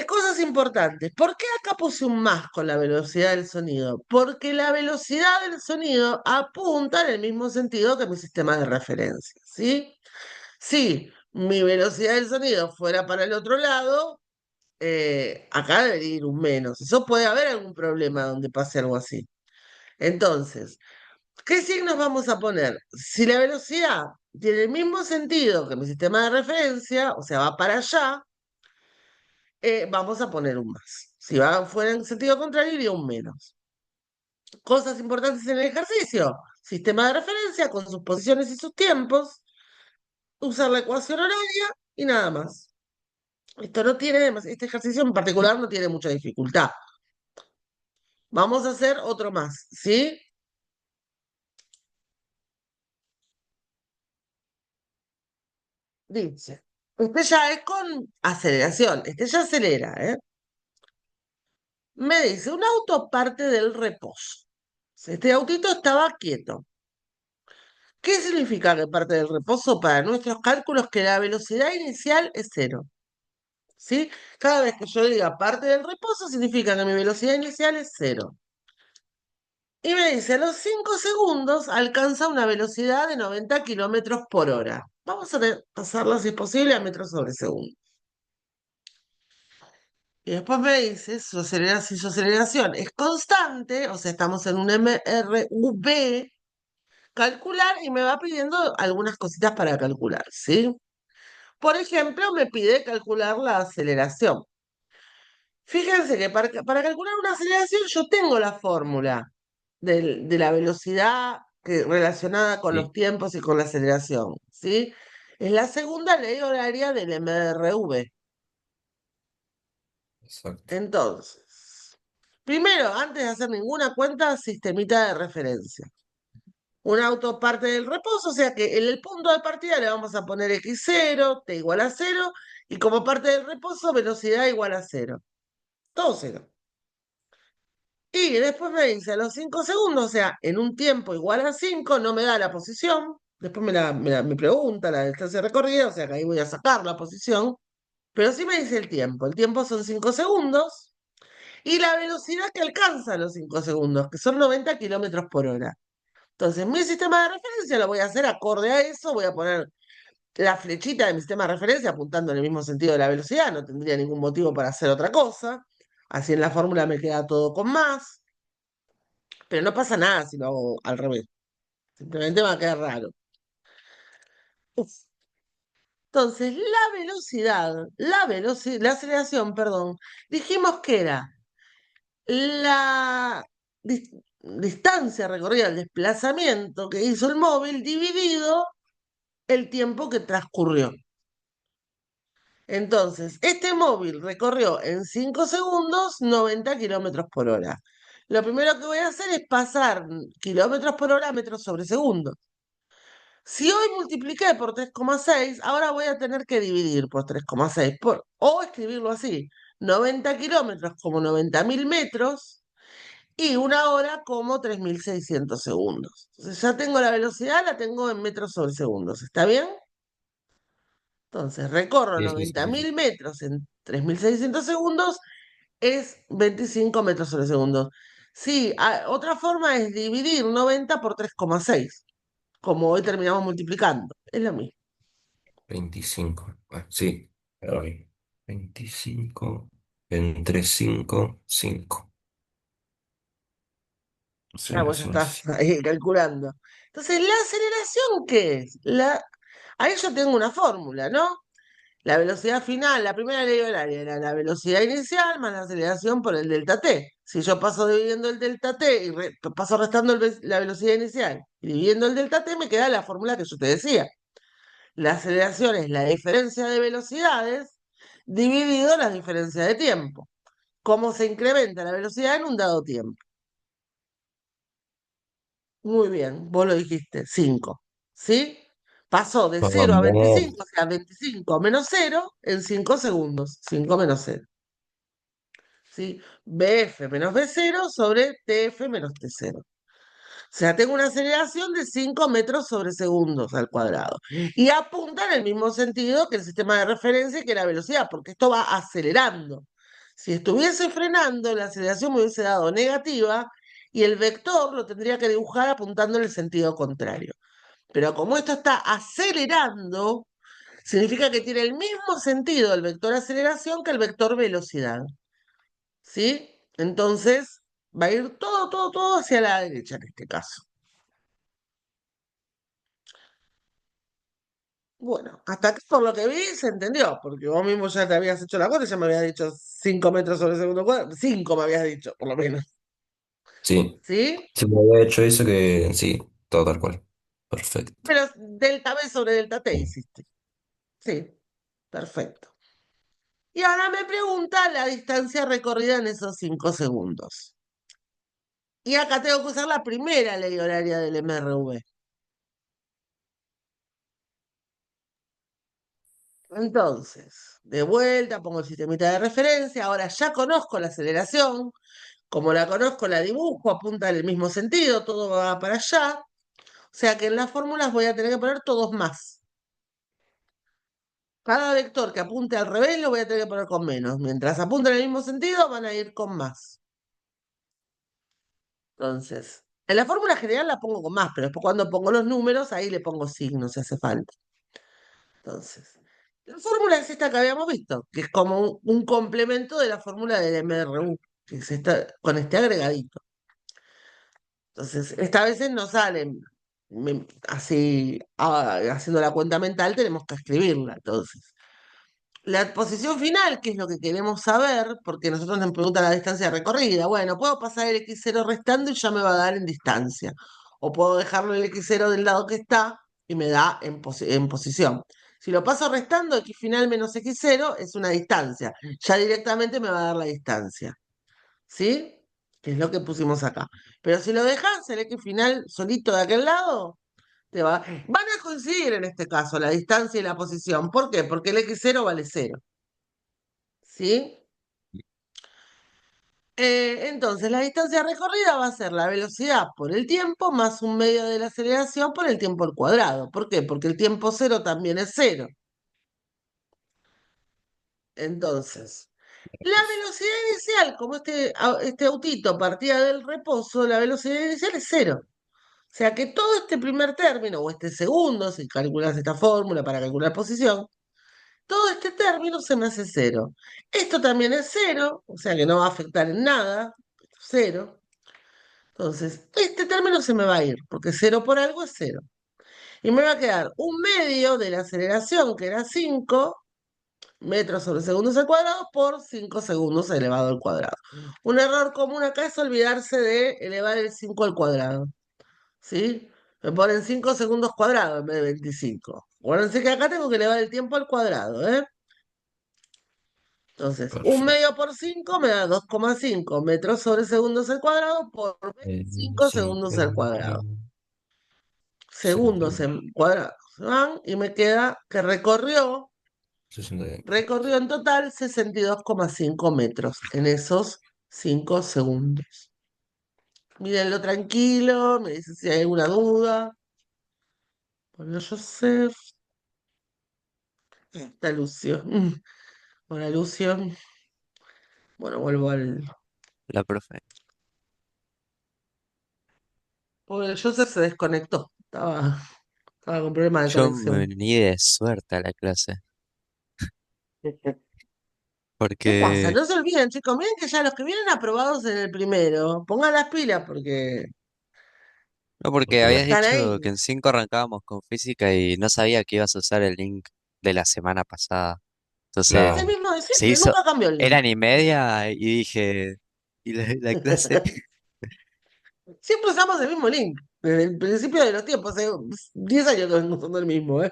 Cosas importantes. ¿Por qué acá puse un más con la velocidad del sonido? Porque la velocidad del sonido apunta en el mismo sentido que mi sistema de referencia, ¿sí? Si mi velocidad del sonido fuera para el otro lado, acá debería ir un menos. Eso puede haber algún problema donde pase algo así. Entonces, ¿Qué signos vamos a poner? Si la velocidad tiene el mismo sentido que mi sistema de referencia, o sea, va para allá, vamos a poner un más. Si va fuera en sentido contrario, iría un menos. Cosas importantes en el ejercicio. Sistema de referencia con sus posiciones y sus tiempos. Usar la ecuación horaria y nada más. Esto no tiene, este ejercicio en particular no tiene mucha dificultad. Vamos a hacer otro más, ¿sí? Dice, este ya es con aceleración, este ya acelera, ¿eh? Me dice, un auto parte del reposo. Este autito estaba quieto. ¿Qué significa que parte del reposo para nuestros cálculos? Que la velocidad inicial es cero, ¿sí? Cada vez que yo diga parte del reposo, significa que mi velocidad inicial es cero. Y me dice, a los 5 segundos alcanza una velocidad de 90 kilómetros por hora. Vamos a pasarlo, si es posible, a metros sobre segundo. Y después me dice, si su aceleración es constante, o sea, estamos en un MRV, calcular y me va pidiendo algunas cositas para calcular, ¿sí? Por ejemplo, me pide calcular la aceleración. Fíjense que para calcular una aceleración yo tengo la fórmula de la velocidad relacionada con los Sí, tiempos y con la aceleración, ¿sí? Es la segunda ley horaria del MRV. exacto. Entonces, primero, antes de hacer ninguna cuenta, sistemita de referencia. Un auto parte del reposo, o sea que en el punto de partida le vamos a poner x0, t igual a 0, y como parte del reposo, velocidad igual a 0. Todo 0. Y después me dice a los 5 segundos, o sea, en un tiempo igual a 5, no me da la posición. Después me pregunta la distancia recorrida, o sea que ahí voy a sacar la posición. Pero sí me dice el tiempo. El tiempo son 5 segundos. Y la velocidad que alcanza a los 5 segundos, que son 90 kilómetros por hora. Entonces, mi sistema de referencia lo voy a hacer acorde a eso. Voy a poner la flechita de mi sistema de referencia apuntando en el mismo sentido de la velocidad. No tendría ningún motivo para hacer otra cosa. Así en la fórmula me queda todo con más. Pero no pasa nada si lo hago al revés. Simplemente va a quedar raro. Uf. Entonces, la aceleración, perdón, dijimos que era la distancia recorrida, el desplazamiento que hizo el móvil dividido el tiempo que transcurrió. Entonces, este móvil recorrió en 5 segundos 90 kilómetros por hora. Lo primero que voy a hacer es pasar kilómetros por hora a metros sobre segundo. Si hoy multipliqué por 3,6, ahora voy a tener que dividir por 3,6 o escribirlo así: 90 kilómetros como 90.000 metros y una hora como 3.600 segundos. Entonces ya tengo la velocidad, la tengo en metros sobre segundos. ¿Está bien? Entonces recorro Sí, sí, 90.000 sí. metros en 3.600 segundos, es 25 metros sobre segundos. Sí, otra forma es dividir 90 por 3,6, como hoy terminamos multiplicando. Es lo mismo. 25. Ah, sí, pero ahí. 25 entre 5 5. Ah, vos ya Aceleración estás sí. ahí calculando. Entonces, ¿la aceleración qué es? Ahí yo tengo una fórmula, ¿no? La velocidad final, la primera ley horaria era la velocidad inicial más la aceleración por el delta t. Si yo paso dividiendo el delta t y paso restando la velocidad inicial y dividiendo el delta t, me queda la fórmula que yo te decía. La aceleración es la diferencia de velocidades dividido la diferencia de tiempo. ¿Cómo se incrementa la velocidad en un dado tiempo? Muy bien, vos lo dijiste, 5. ¿Sí? Pasó de 0 a Vamos. 25, o sea, 25 menos 0 en 5 segundos. 5 menos 0. ¿Sí? BF menos B0 sobre TF menos T0. O sea, tengo una aceleración de 5 metros sobre segundos al cuadrado. Y apunta en el mismo sentido que el sistema de referencia y que la velocidad, porque esto va acelerando. Si estuviese frenando, la aceleración me hubiese dado negativa y el vector lo tendría que dibujar apuntando en el sentido contrario. Pero como esto está acelerando, significa que tiene el mismo sentido el vector aceleración que el vector velocidad. ¿Sí? Entonces va a ir todo, todo, todo hacia la derecha en este caso. Bueno, hasta acá por lo que vi se entendió, porque vos mismo ya te habías hecho la cuenta y ya me habías dicho 5 metros sobre el segundo cuadrado. 5 me habías dicho, por lo menos. Sí, ¿Sí? sí me había hecho eso que sí, todo tal cual. Perfecto. Pero delta B sobre delta T Bien. hiciste. Sí, perfecto. Y ahora me pregunta la distancia recorrida en esos 5 segundos. Y acá tengo que usar la primera ley horaria del MRV. Entonces, de vuelta pongo el sistemita de referencia. Ahora ya conozco la aceleración. Como la conozco, la dibujo, apunta en el mismo sentido, todo va para allá. O sea que en las fórmulas voy a tener que poner todos más. Cada vector que apunte al revés lo voy a tener que poner con menos. Mientras apunte en el mismo sentido, van a ir con más. Entonces, en la fórmula general la pongo con más, pero después cuando pongo los números, ahí le pongo signos si hace falta. Entonces, la fórmula es esta que habíamos visto, que es como un complemento de la fórmula del MRU, que es esta, con este agregadito. Entonces, esta vez no salen así, haciendo la cuenta mental, tenemos que escribirla. Entonces, la posición final, que es lo que queremos saber, porque nosotros nos preguntan la distancia recorrida. Bueno, puedo pasar el x0 restando y ya me va a dar en distancia. O puedo dejarlo el x0 del lado que está y me da en posición. Si lo paso restando, x final menos x0 es una distancia. Ya directamente me va a dar la distancia. ¿Sí? Que es lo que pusimos acá. Pero si lo dejas, el X final solito de aquel lado, van a coincidir en este caso la distancia y la posición. ¿Por qué? Porque el X0 vale cero. ¿Sí? Entonces, la distancia recorrida va a ser la velocidad por el tiempo más un medio de la aceleración por el tiempo al cuadrado. ¿Por qué? Porque el tiempo cero también es cero. Entonces, la velocidad inicial, como este autito partía del reposo, la velocidad inicial es cero. O sea que todo este primer término, o este segundo, si calculas esta fórmula para calcular posición, todo este término se me hace cero. Esto también es cero, o sea que no va a afectar en nada, cero. Entonces, este término se me va a ir, porque cero por algo es cero. Y me va a quedar un medio de la aceleración, que era 5 metros sobre segundos al cuadrado, por 5 segundos elevado al cuadrado. Un error común acá es olvidarse de elevar el 5 al cuadrado. ¿Sí? Me ponen 5 segundos cuadrados en vez de 25. Acuérdense que acá tengo que elevar el tiempo al cuadrado, ¿eh? Entonces, un Perfecto. medio por 5 me da 2,5 metros sobre segundos al cuadrado por 25 segundos al 5, cuadrado. Segundos 61, en cuadrado se van y me queda que recorrió 64. en total 62,5 metros en esos 5 segundos. Mírenlo tranquilo, me dice si hay alguna duda. Bueno, Joseph. Está Lucio. Hola, Lucio. Bueno, vuelvo al. La profe. Porque el Joseph se desconectó. Estaba con problemas de Yo me conexión. vení de suerte a la clase, ¿Qué pasa? porque, No se olviden, chicos. Miren que ya los que vienen aprobados en el primero, pongan las pilas porque no porque Porque habías están dicho ahí. que en 5 arrancábamos con física y no sabía que ibas a usar el link de la semana pasada. Entonces, Es el claro, mismo de se siempre, hizo, nunca cambió el link. eran y media y dije, ¿y la clase? Siempre usamos el mismo link. Desde el principio de los tiempos, hace 10 años que vengo usando el mismo, ¿eh?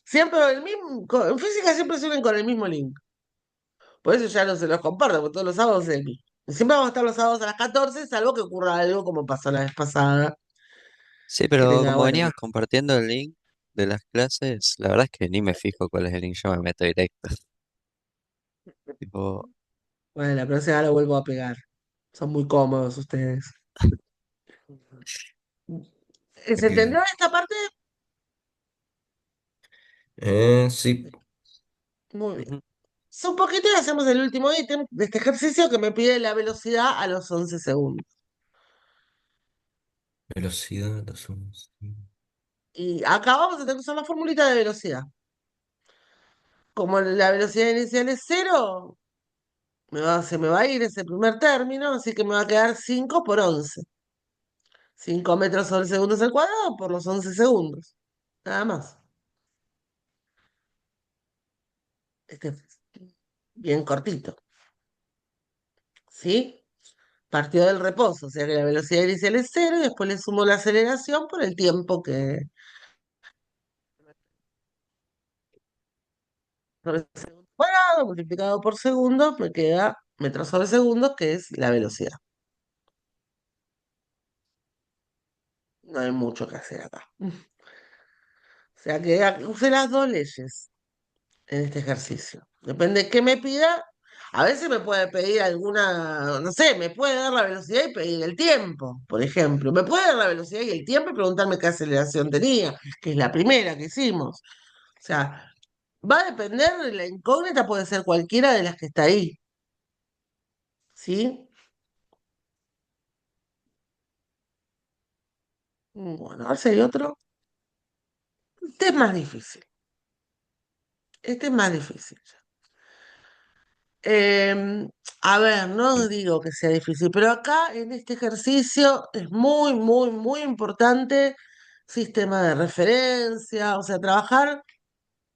Siempre el mismo. En física siempre suelen con el mismo link. Por eso ya no se los comparto, porque todos los sábados es el mismo. Siempre vamos a estar los sábados a las 14, salvo que ocurra algo como pasó la vez pasada, Sí, que pero tenga, como bueno, venías compartiendo el link de las clases, la verdad es que ni me fijo cuál es el link, yo me meto directo. Tipo, bueno, la próxima lo vuelvo a pegar. Son muy cómodos ustedes. ¿Se que- entendió esta parte? sí, Muy bien. ujú, Un poquito y hacemos el último ítem de este ejercicio que me pide la velocidad a los 11 segundos. velocidad, los Y acá vamos a tener que usar la formulita de velocidad. Como la velocidad inicial es cero, se me va a ir ese primer término, así que me va a quedar 5 por 11. 5 metros sobre segundos al cuadrado por los 11 segundos. Nada más. Este es bien cortito, ¿sí? Partió del reposo, o sea que la velocidad inicial es cero y después le sumo la aceleración por el tiempo que sobre segundo cuadrado multiplicado por segundos me queda metros sobre segundos, que es la velocidad. No hay mucho que hacer acá. O sea que use las dos leyes en este ejercicio. Depende de qué me pida. A veces me puede pedir alguna, no sé, me puede dar la velocidad y pedir el tiempo, por ejemplo. Me puede dar la velocidad y el tiempo y preguntarme qué aceleración tenía, que es la primera que hicimos. O sea, va a depender, de la incógnita puede ser cualquiera de las que está ahí. ¿Sí? Bueno, a ver si hay otro. Este es más difícil. Este es más difícil. Em, a ver, no digo que sea difícil, pero acá en este ejercicio es muy, muy, muy importante sistema de referencia, o sea, trabajar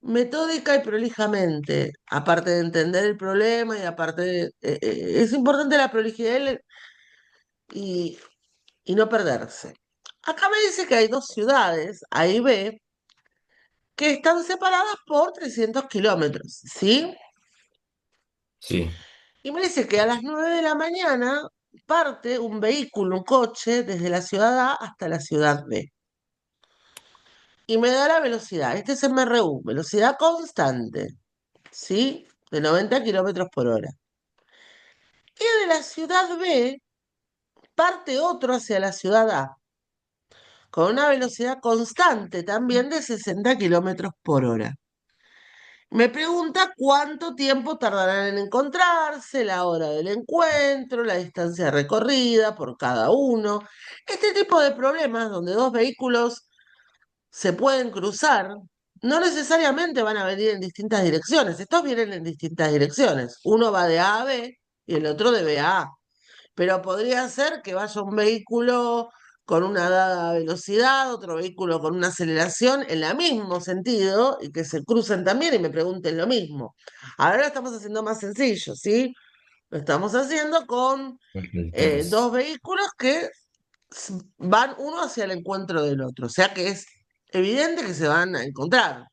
metódica y prolijamente, aparte de entender el problema y aparte es importante la prolijidad y, y no perderse. Acá me dice que hay dos ciudades, A y B, que están separadas por 300 kilómetros, ¿sí? Sí, Y me dice que a las 9 de la mañana parte un vehículo, un coche, desde la ciudad A hasta la ciudad B. Y me da la velocidad. Este es MRU, velocidad constante, ¿sí? De 90 kilómetros por hora. Y de la ciudad B parte otro hacia la ciudad A, con una velocidad constante también de 60 kilómetros por hora. Me pregunta cuánto tiempo tardarán en encontrarse, la hora del encuentro, la distancia recorrida por cada uno. Este tipo de problemas donde dos vehículos se pueden cruzar, no necesariamente van a venir en distintas direcciones. Estos vienen en distintas direcciones. Uno va de A a B y el otro de B a A, pero podría ser que vaya un vehículo con una dada velocidad, otro vehículo con una aceleración en el mismo sentido y que se crucen también y me pregunten lo mismo. Ahora lo estamos haciendo más sencillo, ¿sí? Lo estamos haciendo con el dos 3. vehículos que van uno hacia el encuentro del otro, o sea que es evidente que se van a encontrar.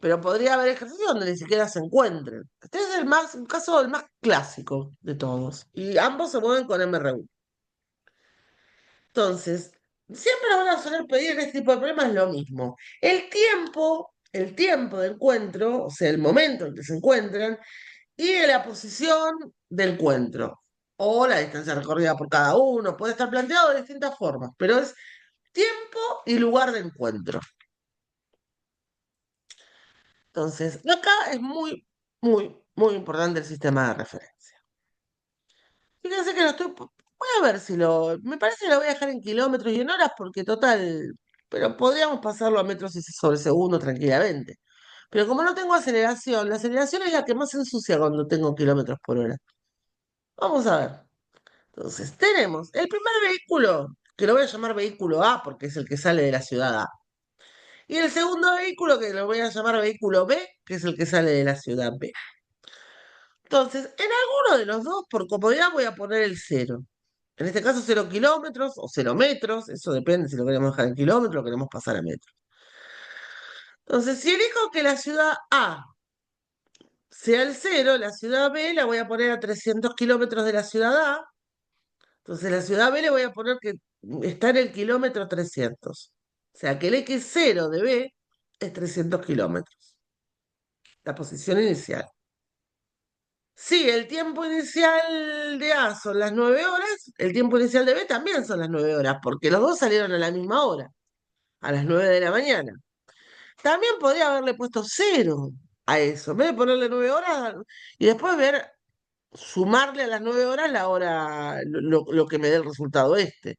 Pero podría haber ejercicios donde ni siquiera se encuentren. Este es un caso el más clásico de todos. Y ambos se mueven con MRU. Entonces, siempre van a soler pedir en este tipo de problemas lo mismo. El tiempo de encuentro, o sea, el momento en que se encuentran, y la posición del encuentro. O la distancia recorrida por cada uno. Puede estar planteado de distintas formas, pero es tiempo y lugar de encuentro. Entonces, acá es muy, muy, muy importante el sistema de referencia. Fíjense que lo estoy. Voy a ver si lo. Me parece que lo voy a dejar en kilómetros y en horas porque total. Pero podríamos pasarlo a metros y sobre segundo tranquilamente. Pero como no tengo aceleración, la aceleración es la que más se ensucia cuando tengo kilómetros por hora. Vamos a ver. Entonces, tenemos el primer vehículo, que lo voy a llamar vehículo A porque es el que sale de la ciudad A. Y el segundo vehículo, que lo voy a llamar vehículo B, que es el que sale de la ciudad B. Entonces, en alguno de los dos, por comodidad, voy a poner el cero. En este caso, 0 kilómetros o 0 metros, eso depende si lo queremos dejar en kilómetros o lo queremos pasar a metros. Entonces, si elijo que la ciudad A sea el cero, la ciudad B la voy a poner a 300 kilómetros de la ciudad A. Entonces, la ciudad B le voy a poner que está en el kilómetro 300. O sea, que el X0 de B es 300 kilómetros, la posición inicial. Sí, el tiempo inicial de A son las 9 horas, el tiempo inicial de B también son las 9 horas, porque los dos salieron a la misma hora, a las 9 de la mañana. También podría haberle puesto cero a eso, en vez de ponerle 9 horas y después ver, sumarle a las 9 horas la hora, lo que me dé el resultado este.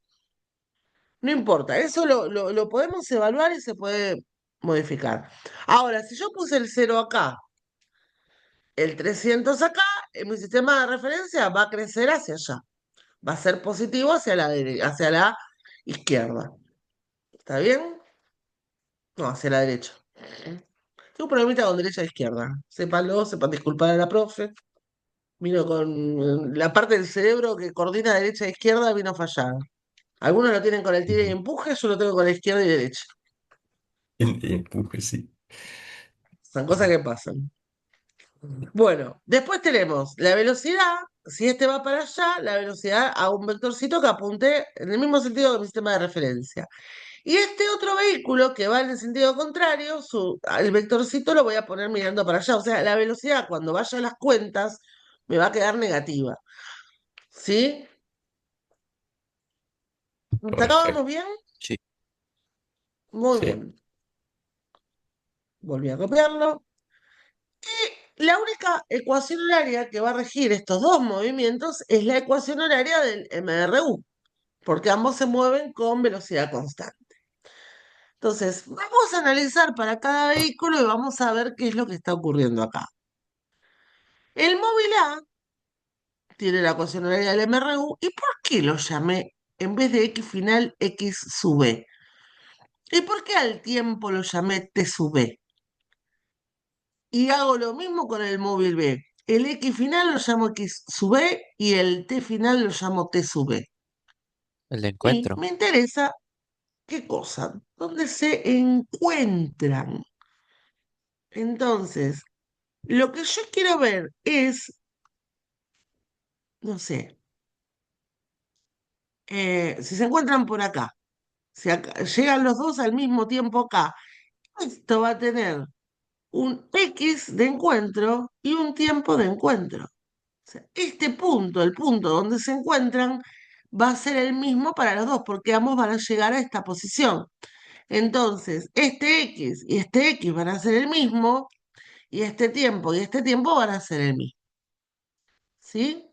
No importa, eso lo podemos evaluar y se puede modificar. Ahora, si yo puse el cero acá, el 300 acá, en mi sistema de referencia va a crecer hacia allá. Va a ser positivo hacia la izquierda. ¿Está bien? No, hacia la derecha. Tengo un problemita con derecha e izquierda. Sépanlo, sepan disculpar a la profe. Vino con la parte del cerebro que coordina derecha e izquierda, vino fallada. Algunos lo tienen con el tire y Ujú. empuje, yo lo tengo con la izquierda y derecha. El empuje, sí. Son cosas que pasan. Bueno, después tenemos la velocidad. Si este va para allá, la velocidad a un vectorcito que apunte en el mismo sentido que mi sistema de referencia. Y este otro vehículo que va en el sentido contrario, el vectorcito lo voy a poner mirando para allá. O sea, la velocidad cuando vaya a las cuentas me va a quedar negativa. ¿Sí? ¿Hasta acá vamos Perfecto. bien? Sí, Muy Sí. bien. Volví a copiarlo. La única ecuación horaria que va a regir estos dos movimientos es la ecuación horaria del MRU, porque ambos se mueven con velocidad constante. Entonces, vamos a analizar para cada vehículo y vamos a ver qué es lo que está ocurriendo acá. El móvil A tiene la ecuación horaria del MRU. ¿Y por qué lo llamé en vez de X final X sub B? ¿Y por qué al tiempo lo llamé T sub B? Y hago lo mismo con el móvil B. El X final lo llamo X sub B y el T final lo llamo T sub B. el de Y encuentro. me interesa qué cosa, dónde se encuentran. Entonces, lo que yo quiero ver es, no sé, si se encuentran por acá, si llegan los dos al mismo tiempo acá, esto va a tener un X de encuentro y un tiempo de encuentro. O sea, este punto, el punto donde se encuentran, va a ser el mismo para los dos, porque ambos van a llegar a esta posición. Entonces, este X y este X van a ser el mismo, y este tiempo y este tiempo van a ser el mismo. ¿Sí?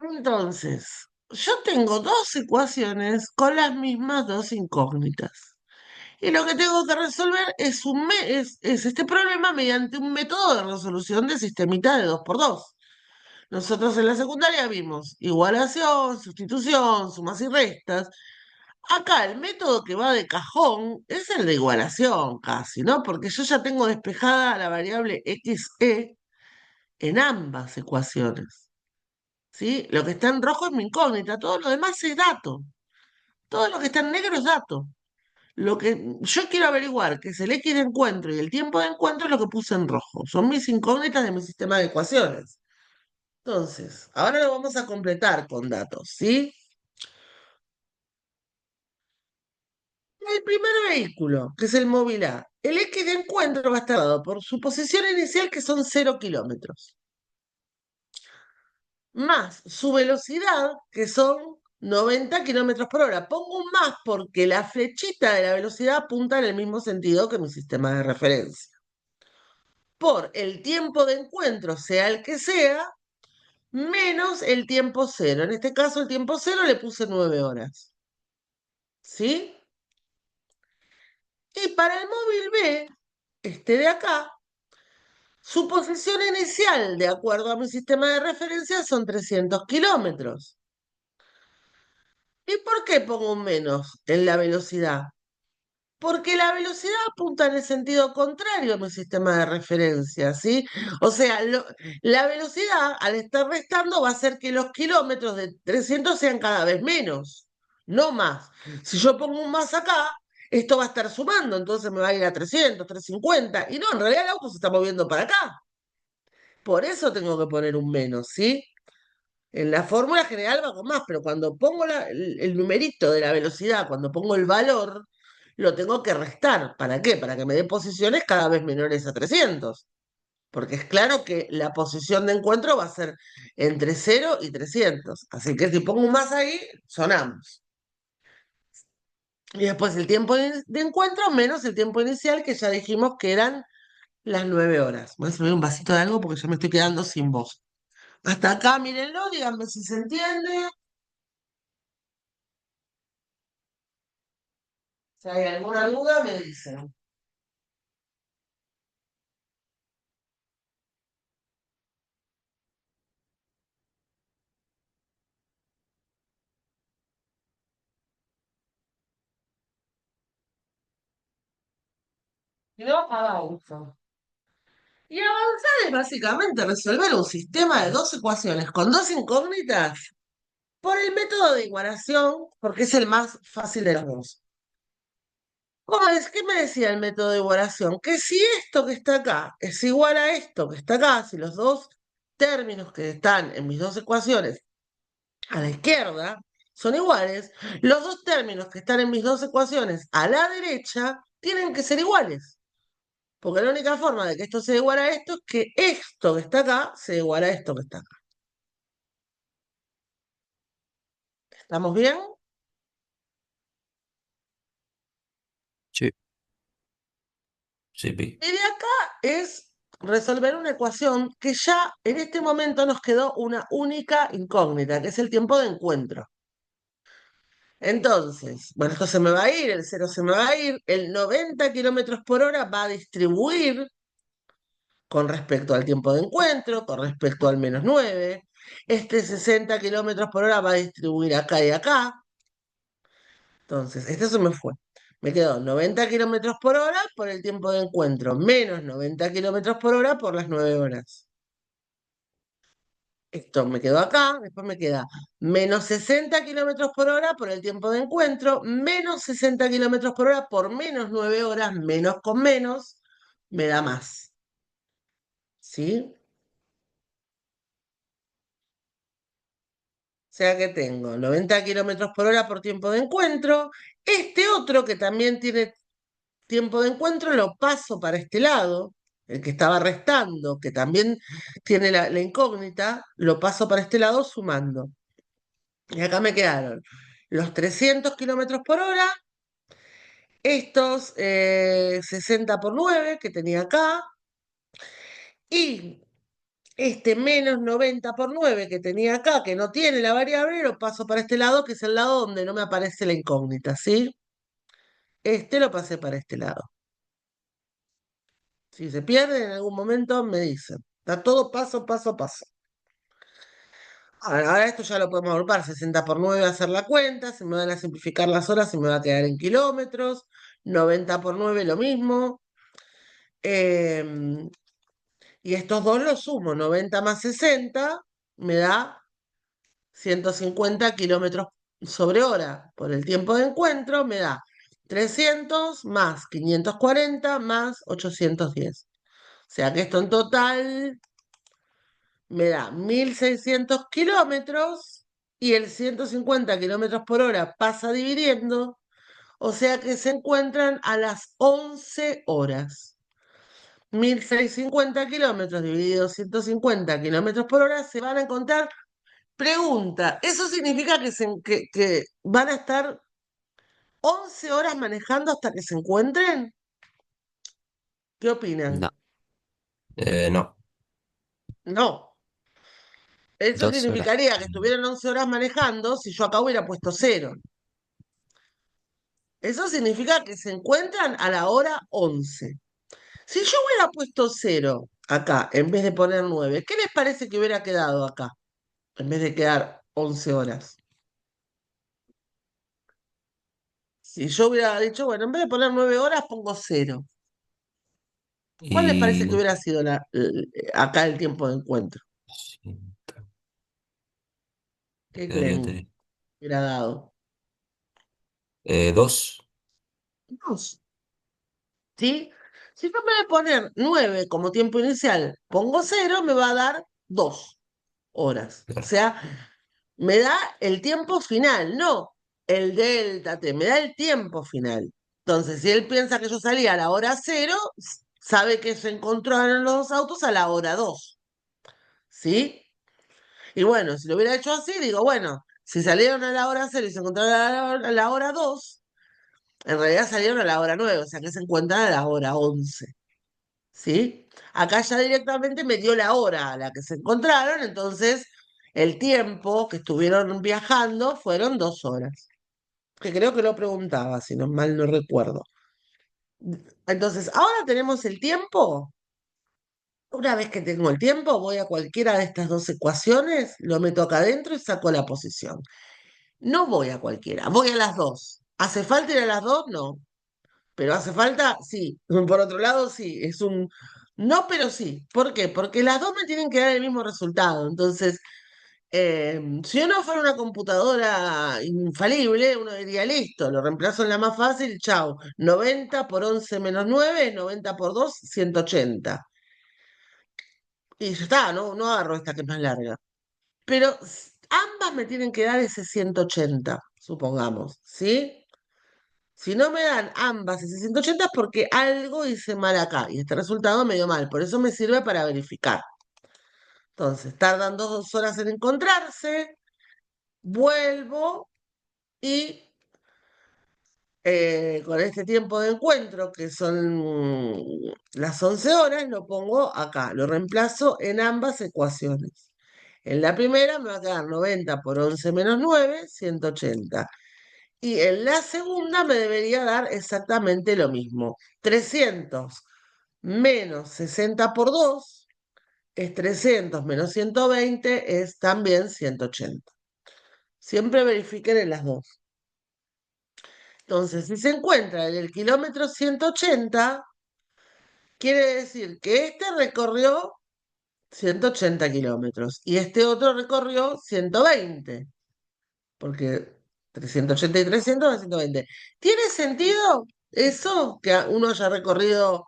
Entonces, yo tengo dos ecuaciones con las mismas dos incógnitas. Y lo que tengo que resolver es este problema mediante un método de resolución de sistemita de 2 por 2. Nosotros en la secundaria vimos igualación, sustitución, sumas y restas. Acá el método que va de cajón es el de igualación casi, ¿no? Porque yo ya tengo despejada la variable xe en ambas ecuaciones, ¿sí? Lo que está en rojo es mi incógnita, todo lo demás es dato. Todo lo que está en negro es dato. Lo que yo quiero averiguar, que es el X de encuentro y el tiempo de encuentro, es lo que puse en rojo. Son mis incógnitas de mi sistema de ecuaciones. Entonces, ahora lo vamos a completar con datos, ¿sí? El primer vehículo, que es el móvil A, el X de encuentro va a estar dado por su posición inicial, que son 0 kilómetros, más su velocidad, que son 90 kilómetros por hora. Pongo un más porque la flechita de la velocidad apunta en el mismo sentido que mi sistema de referencia. Por el tiempo de encuentro, sea el que sea, menos el tiempo cero. En este caso, el tiempo cero le puse 9 horas. ¿Sí? Y para el móvil B, este de acá, su posición inicial, de acuerdo a mi sistema de referencia, son 300 kilómetros. ¿Y por qué pongo un menos en la velocidad? Porque la velocidad apunta en el sentido contrario a mi sistema de referencia, ¿sí? O sea, la velocidad, al estar restando, va a hacer que los kilómetros de 300 sean cada vez menos, no más. Si yo pongo un más acá, esto va a estar sumando, entonces me va a ir a 300, 350, y no, en realidad el auto se está moviendo para acá. Por eso tengo que poner un menos, ¿sí? En la fórmula general va con más, pero cuando pongo el numerito de la velocidad, cuando pongo el valor, lo tengo que restar. ¿Para qué? Para que me dé posiciones cada vez menores a 300. Porque es claro que la posición de encuentro va a ser entre 0 y 300. Así que si pongo un más ahí, son ambos. Y después el tiempo de encuentro menos el tiempo inicial, que ya dijimos que eran las 9 horas. Voy a servir un vasito de algo porque ya me estoy quedando sin voz. Hasta acá, mírenlo, díganme si se entiende. Si hay alguna duda, me dicen. Si no, avanzo. Y avanzar es básicamente resolver un sistema de dos ecuaciones con dos incógnitas por el método de igualación, porque es el más fácil de los dos. ¿Cómo es? ¿Qué me decía el método de igualación? Que si esto que está acá es igual a esto que está acá, si los dos términos que están en mis dos ecuaciones a la izquierda son iguales, los dos términos que están en mis dos ecuaciones a la derecha tienen que ser iguales. Porque la única forma de que esto sea igual a esto es que esto que está acá sea igual a esto que está acá. ¿Estamos bien? Sí. Sí, Pi. Y de acá es resolver una ecuación que ya en este momento nos quedó una única incógnita, que es el tiempo de encuentro. Entonces, bueno, esto se me va a ir, el cero se me va a ir, el 90 kilómetros por hora va a distribuir con respecto al tiempo de encuentro, con respecto al -9. Este 60 kilómetros por hora va a distribuir acá y acá. Entonces, este se me fue. Me quedó 90 kilómetros por hora por el tiempo de encuentro, menos 90 kilómetros por hora por las 9 horas. Esto me quedó acá, después me queda menos 60 kilómetros por hora por el tiempo de encuentro, menos 60 kilómetros por hora por menos 9 horas, menos con menos, me da más. ¿Sí? O sea que tengo 90 kilómetros por hora por tiempo de encuentro. Este otro que también tiene tiempo de encuentro lo paso para este lado, el que estaba restando, que también tiene la incógnita, lo paso para este lado sumando. Y acá me quedaron los 300 kilómetros por hora, estos 60 por 9 que tenía acá, y este menos 90 por 9 que tenía acá, que no tiene la variable, lo paso para este lado, que es el lado donde no me aparece la incógnita, ¿sí? Este lo pasé para este lado. Si se pierde en algún momento, me dicen. Está todo paso, paso, paso. Ahora esto ya lo podemos agrupar, 60 por 9 a hacer la cuenta, se me van a simplificar las horas, se me va a quedar en kilómetros, 90 por 9 lo mismo, em, y estos dos los sumo, 90 más 60 me da 150 kilómetros sobre hora. Por el tiempo de encuentro me da 300 más 540 más 810. O sea que esto en total me da 1600 kilómetros y el 150 kilómetros por hora pasa dividiendo, o sea que se encuentran a las 11 horas. 1650 kilómetros dividido 150 kilómetros por hora se van a encontrar. Pregunta, ¿eso significa que van a estar 11 horas manejando hasta que se encuentren? ¿Qué No, opinan? No. No. Eso 2 horas. significaría que estuvieran 11 horas manejando si yo acá hubiera puesto cero. Eso significa que se encuentran a la hora 11. Si yo hubiera puesto cero acá en vez de poner 9, ¿qué les parece que hubiera quedado acá en vez de quedar 11 horas? Si yo hubiera dicho, bueno, en vez de poner 9 horas, pongo cero. ¿Cuál les parece que Y... hubiera sido acá el tiempo de encuentro? sí, ¿Qué quedaría creen tres. que hubiera dado? Dos. Dos. ¿Sí? Si yo en vez de poner 9 como tiempo inicial, pongo cero, me va a dar 2 horas. O Claro. sea, me da el tiempo final, no el delta T, me da el tiempo final. Entonces, si él piensa que yo salí a la hora cero, sabe que se encontraron los dos autos a la hora 2. ¿Sí? Y bueno, si lo hubiera hecho así, digo, bueno, si salieron a la hora cero y se encontraron a la hora 2, en realidad salieron a la hora 9, o sea que se encuentran a la hora 11. ¿Sí? Acá ya directamente me dio la hora a la que se encontraron, entonces el tiempo que estuvieron viajando fueron 2 horas. Que creo que lo preguntaba, si no mal no recuerdo. Entonces, ahora tenemos el tiempo. Una vez que tengo el tiempo, voy a cualquiera de estas dos ecuaciones, lo meto acá adentro y saco la posición. No voy a cualquiera, voy a las dos. ¿Hace falta ir a las dos? No. pero hace falta, sí. Por otro lado, sí, es un no, pero sí. ¿Por qué? Porque las dos me tienen que dar el mismo resultado. Entonces, si uno fuera una computadora infalible, uno diría, listo, lo reemplazo en la más fácil, chao. 90 por 11 menos 9, 90 por 2, 180. Y ya está, no agarro esta que es más larga. Pero ambas me tienen que dar ese 180, supongamos, ¿sí? Si no me dan ambas ese 180 es porque algo hice mal acá y este resultado me dio mal. Por eso me sirve para verificar. Entonces, tardan 2 horas en encontrarse, vuelvo y con este tiempo de encuentro, que son las 11 horas, lo pongo acá, lo reemplazo en ambas ecuaciones. En la primera me va a quedar 90 por 11 menos 9, 180. Y en la segunda me debería dar exactamente lo mismo. 300 menos 60 por 2 es 300 menos 120 es también 180. Siempre verifiquen en las dos. Entonces, si se encuentra en el kilómetro 180, quiere decir que este recorrió 180 kilómetros y este otro recorrió 120, porque 380 y 300 es 120. ¿Tiene sentido eso que uno haya recorrido?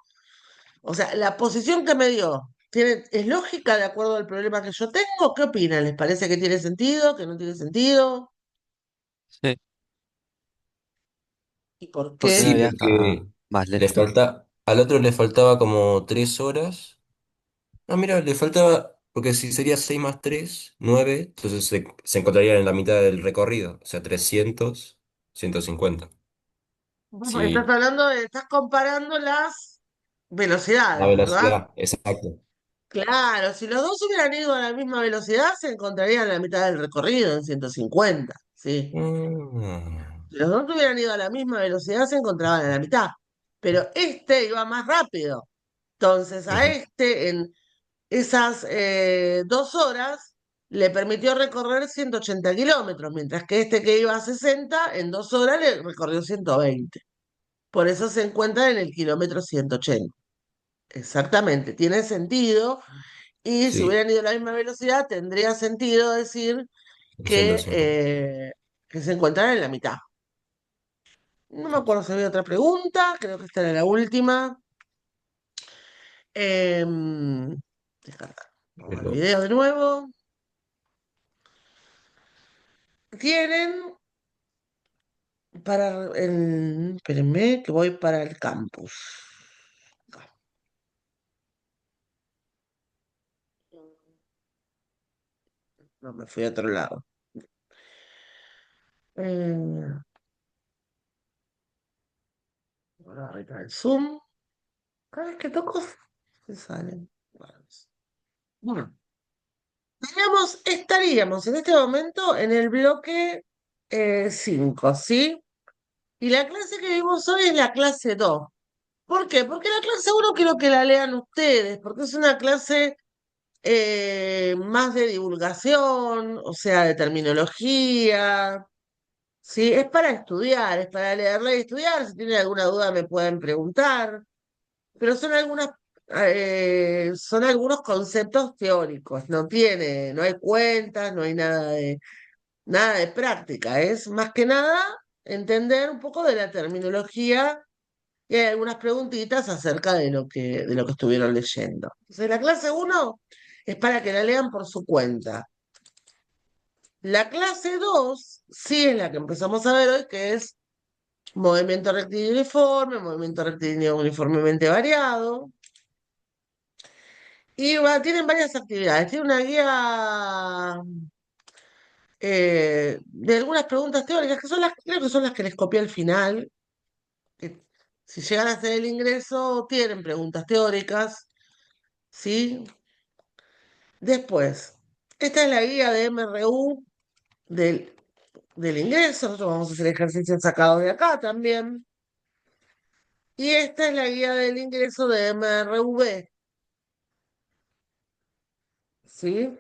O sea, la posición que me dio, ¿es lógica de acuerdo al problema que yo tengo? ¿Qué opinan? ¿Les parece que tiene sentido, que no tiene sentido? Sí, ¿Y por porque Sí, una qué? viaja porque más lento. al otro le faltaba como 3 horas. Ah, mira, le faltaba, porque si sería 6 más 3 9 entonces se encontraría en la mitad del recorrido, o sea, 300 150. Estás Sí, hablando estás comparando las la velocidades, ¿verdad? velocidad, exacto. Claro, si los dos hubieran ido a la misma velocidad, se encontrarían en la mitad del recorrido, en 150, ¿sí? Ah, Si los dos hubieran ido a la misma velocidad, se encontraban en la mitad. Pero este iba más rápido. Entonces, a ujú, este, en esas 2 horas, le permitió recorrer 180 kilómetros, mientras que este que iba a 60, en 2 horas le recorrió 120. Por eso se encuentra en el kilómetro 180. Exactamente, tiene sentido. Y si sí, hubieran ido a la misma velocidad, tendría sentido decir ciento que, cincuenta que se encuentran en la mitad. No me acuerdo si había otra pregunta, creo que esta era la última. Em, Descargar. Vamos al Pero, video de nuevo. Tienen para el. Espérenme, que voy para el campus. Acá. No, me fui a otro lado. Eh, Ahora arriba el Zoom. Cada vez que toco, se salen. Bueno, estaríamos en este momento en el bloque 5, ¿sí? Y la clase que vimos hoy es la clase 2. ¿Por qué? Porque la clase uno quiero que la lean ustedes, porque es una clase más de divulgación, o sea, de terminología, ¿sí? Es para estudiar, es para leerla y estudiar. Si tienen alguna duda me pueden preguntar, pero son algunos conceptos teóricos, no hay cuentas, no hay nada de práctica, es más que nada entender un poco de la terminología y hay algunas preguntitas acerca de lo que estuvieron leyendo. Entonces, la clase uno es para que la lean por su cuenta. La clase 2 sí es la que empezamos a ver hoy, que es movimiento rectilíneo uniforme, movimiento rectilíneo uniformemente variado. Y tienen varias actividades. Tiene una guía de algunas preguntas teóricas, que son creo que son las que les copié al final. Que si llegan a hacer el ingreso, tienen preguntas teóricas, ¿sí? Después, esta es la guía de MRU del ingreso. Nosotros vamos a hacer ejercicios sacados de acá también. Y esta es la guía del ingreso de MRV, ¿sí?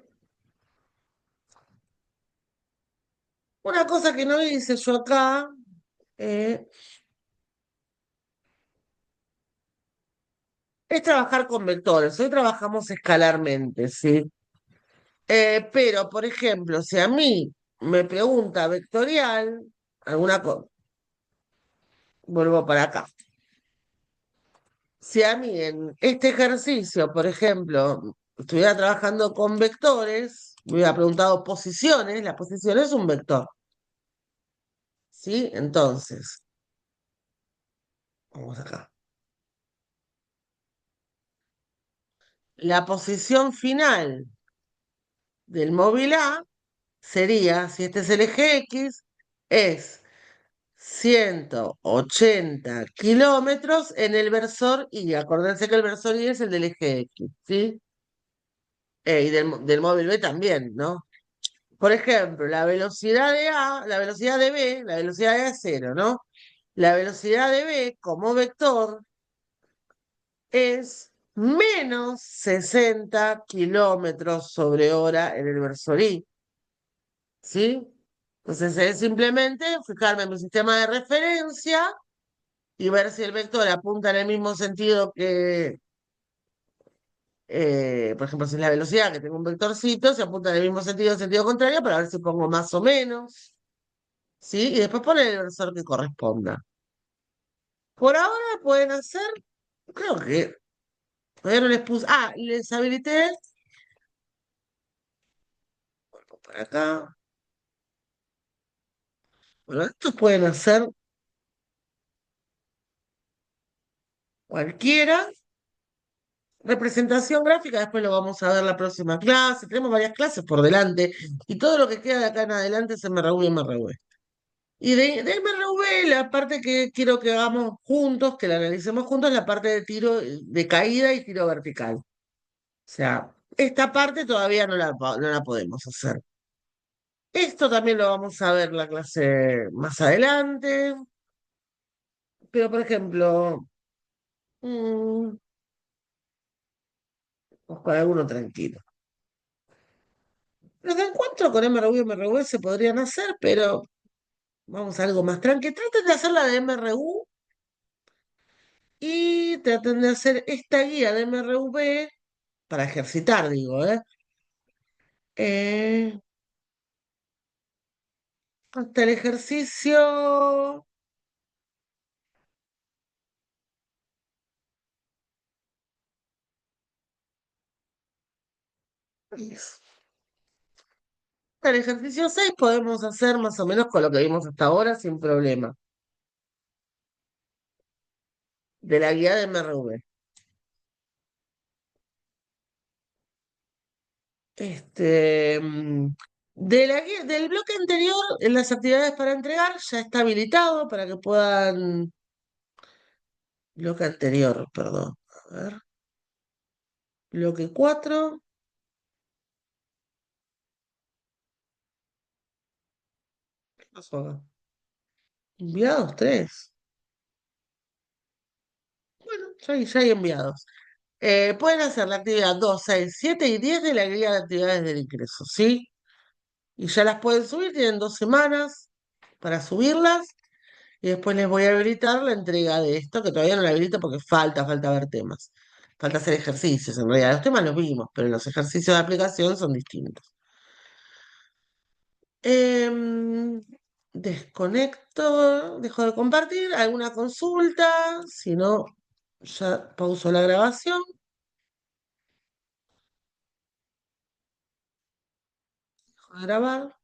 Una cosa que no hice yo acá, eh, es trabajar con vectores. Hoy trabajamos escalarmente, ¿sí? Pero, por ejemplo, si a mí me pregunta vectorial, alguna cosa, vuelvo para acá. Si a mí en este ejercicio, por ejemplo, estuviera trabajando con vectores, me hubiera preguntado posiciones, la posición es un vector, ¿sí? Entonces, vamos acá. La posición final del móvil A sería, si este es el eje X, es 180 kilómetros en el versor Y. Acuérdense que el versor Y es el del eje X, ¿sí? Y del móvil B también, ¿no? Por ejemplo, la velocidad de A, la velocidad de B, la velocidad de A es cero, ¿no? La velocidad de B como vector es menos 60 kilómetros sobre hora en el versor Y, ¿sí? Entonces es simplemente fijarme en mi sistema de referencia y ver si el vector apunta en el mismo sentido que, por ejemplo, si es la velocidad, que tengo un vectorcito, se apunta en el mismo sentido, en sentido contrario, para ver si pongo más o menos, ¿sí? Y después poner el versor que corresponda. Por ahora pueden hacer, creo que todavía no les puse, les habilité por acá. Bueno, estos pueden hacer cualquiera. Representación gráfica, después lo vamos a ver la próxima clase. Tenemos varias clases por delante y todo lo que queda de acá en adelante es MRV y MRV. Y de MRV, la parte que quiero que hagamos juntos, que la analicemos juntos, es la parte de tiro de caída y tiro vertical. O sea, esta parte todavía no la podemos hacer. Esto también lo vamos a ver la clase más adelante. Pero, por ejemplo, mm, vamos con alguno tranquilo. Los encuentros con MRU y MRV se podrían hacer, pero vamos a algo más tranquilo. Traten de hacer la de MRU y traten de hacer esta guía de MRV para ejercitar, digo, ¿eh? Eh, hasta el ejercicio. Hasta el ejercicio 6 podemos hacer más o menos con lo que vimos hasta ahora sin problema. De la guía de MRV. Este, del bloque anterior, en las actividades para entregar, ya está habilitado para que puedan. Bloque anterior, perdón. A ver. Bloque 4. ¿Qué pasó acá? Enviados 3. Bueno, ya hay enviados. Pueden hacer la actividad 2, 6, 7 y 10 de la guía de actividades del ingreso, ¿sí? Y ya las pueden subir, tienen 2 semanas para subirlas. Y después les voy a habilitar la entrega de esto, que todavía no la habilito porque falta ver temas. Falta hacer ejercicios, en realidad. Los temas los vimos, pero los ejercicios de aplicación son distintos. Em, Desconecto, dejo de compartir. ¿Alguna consulta? Si no, ya pauso la grabación. Dejo de grabar.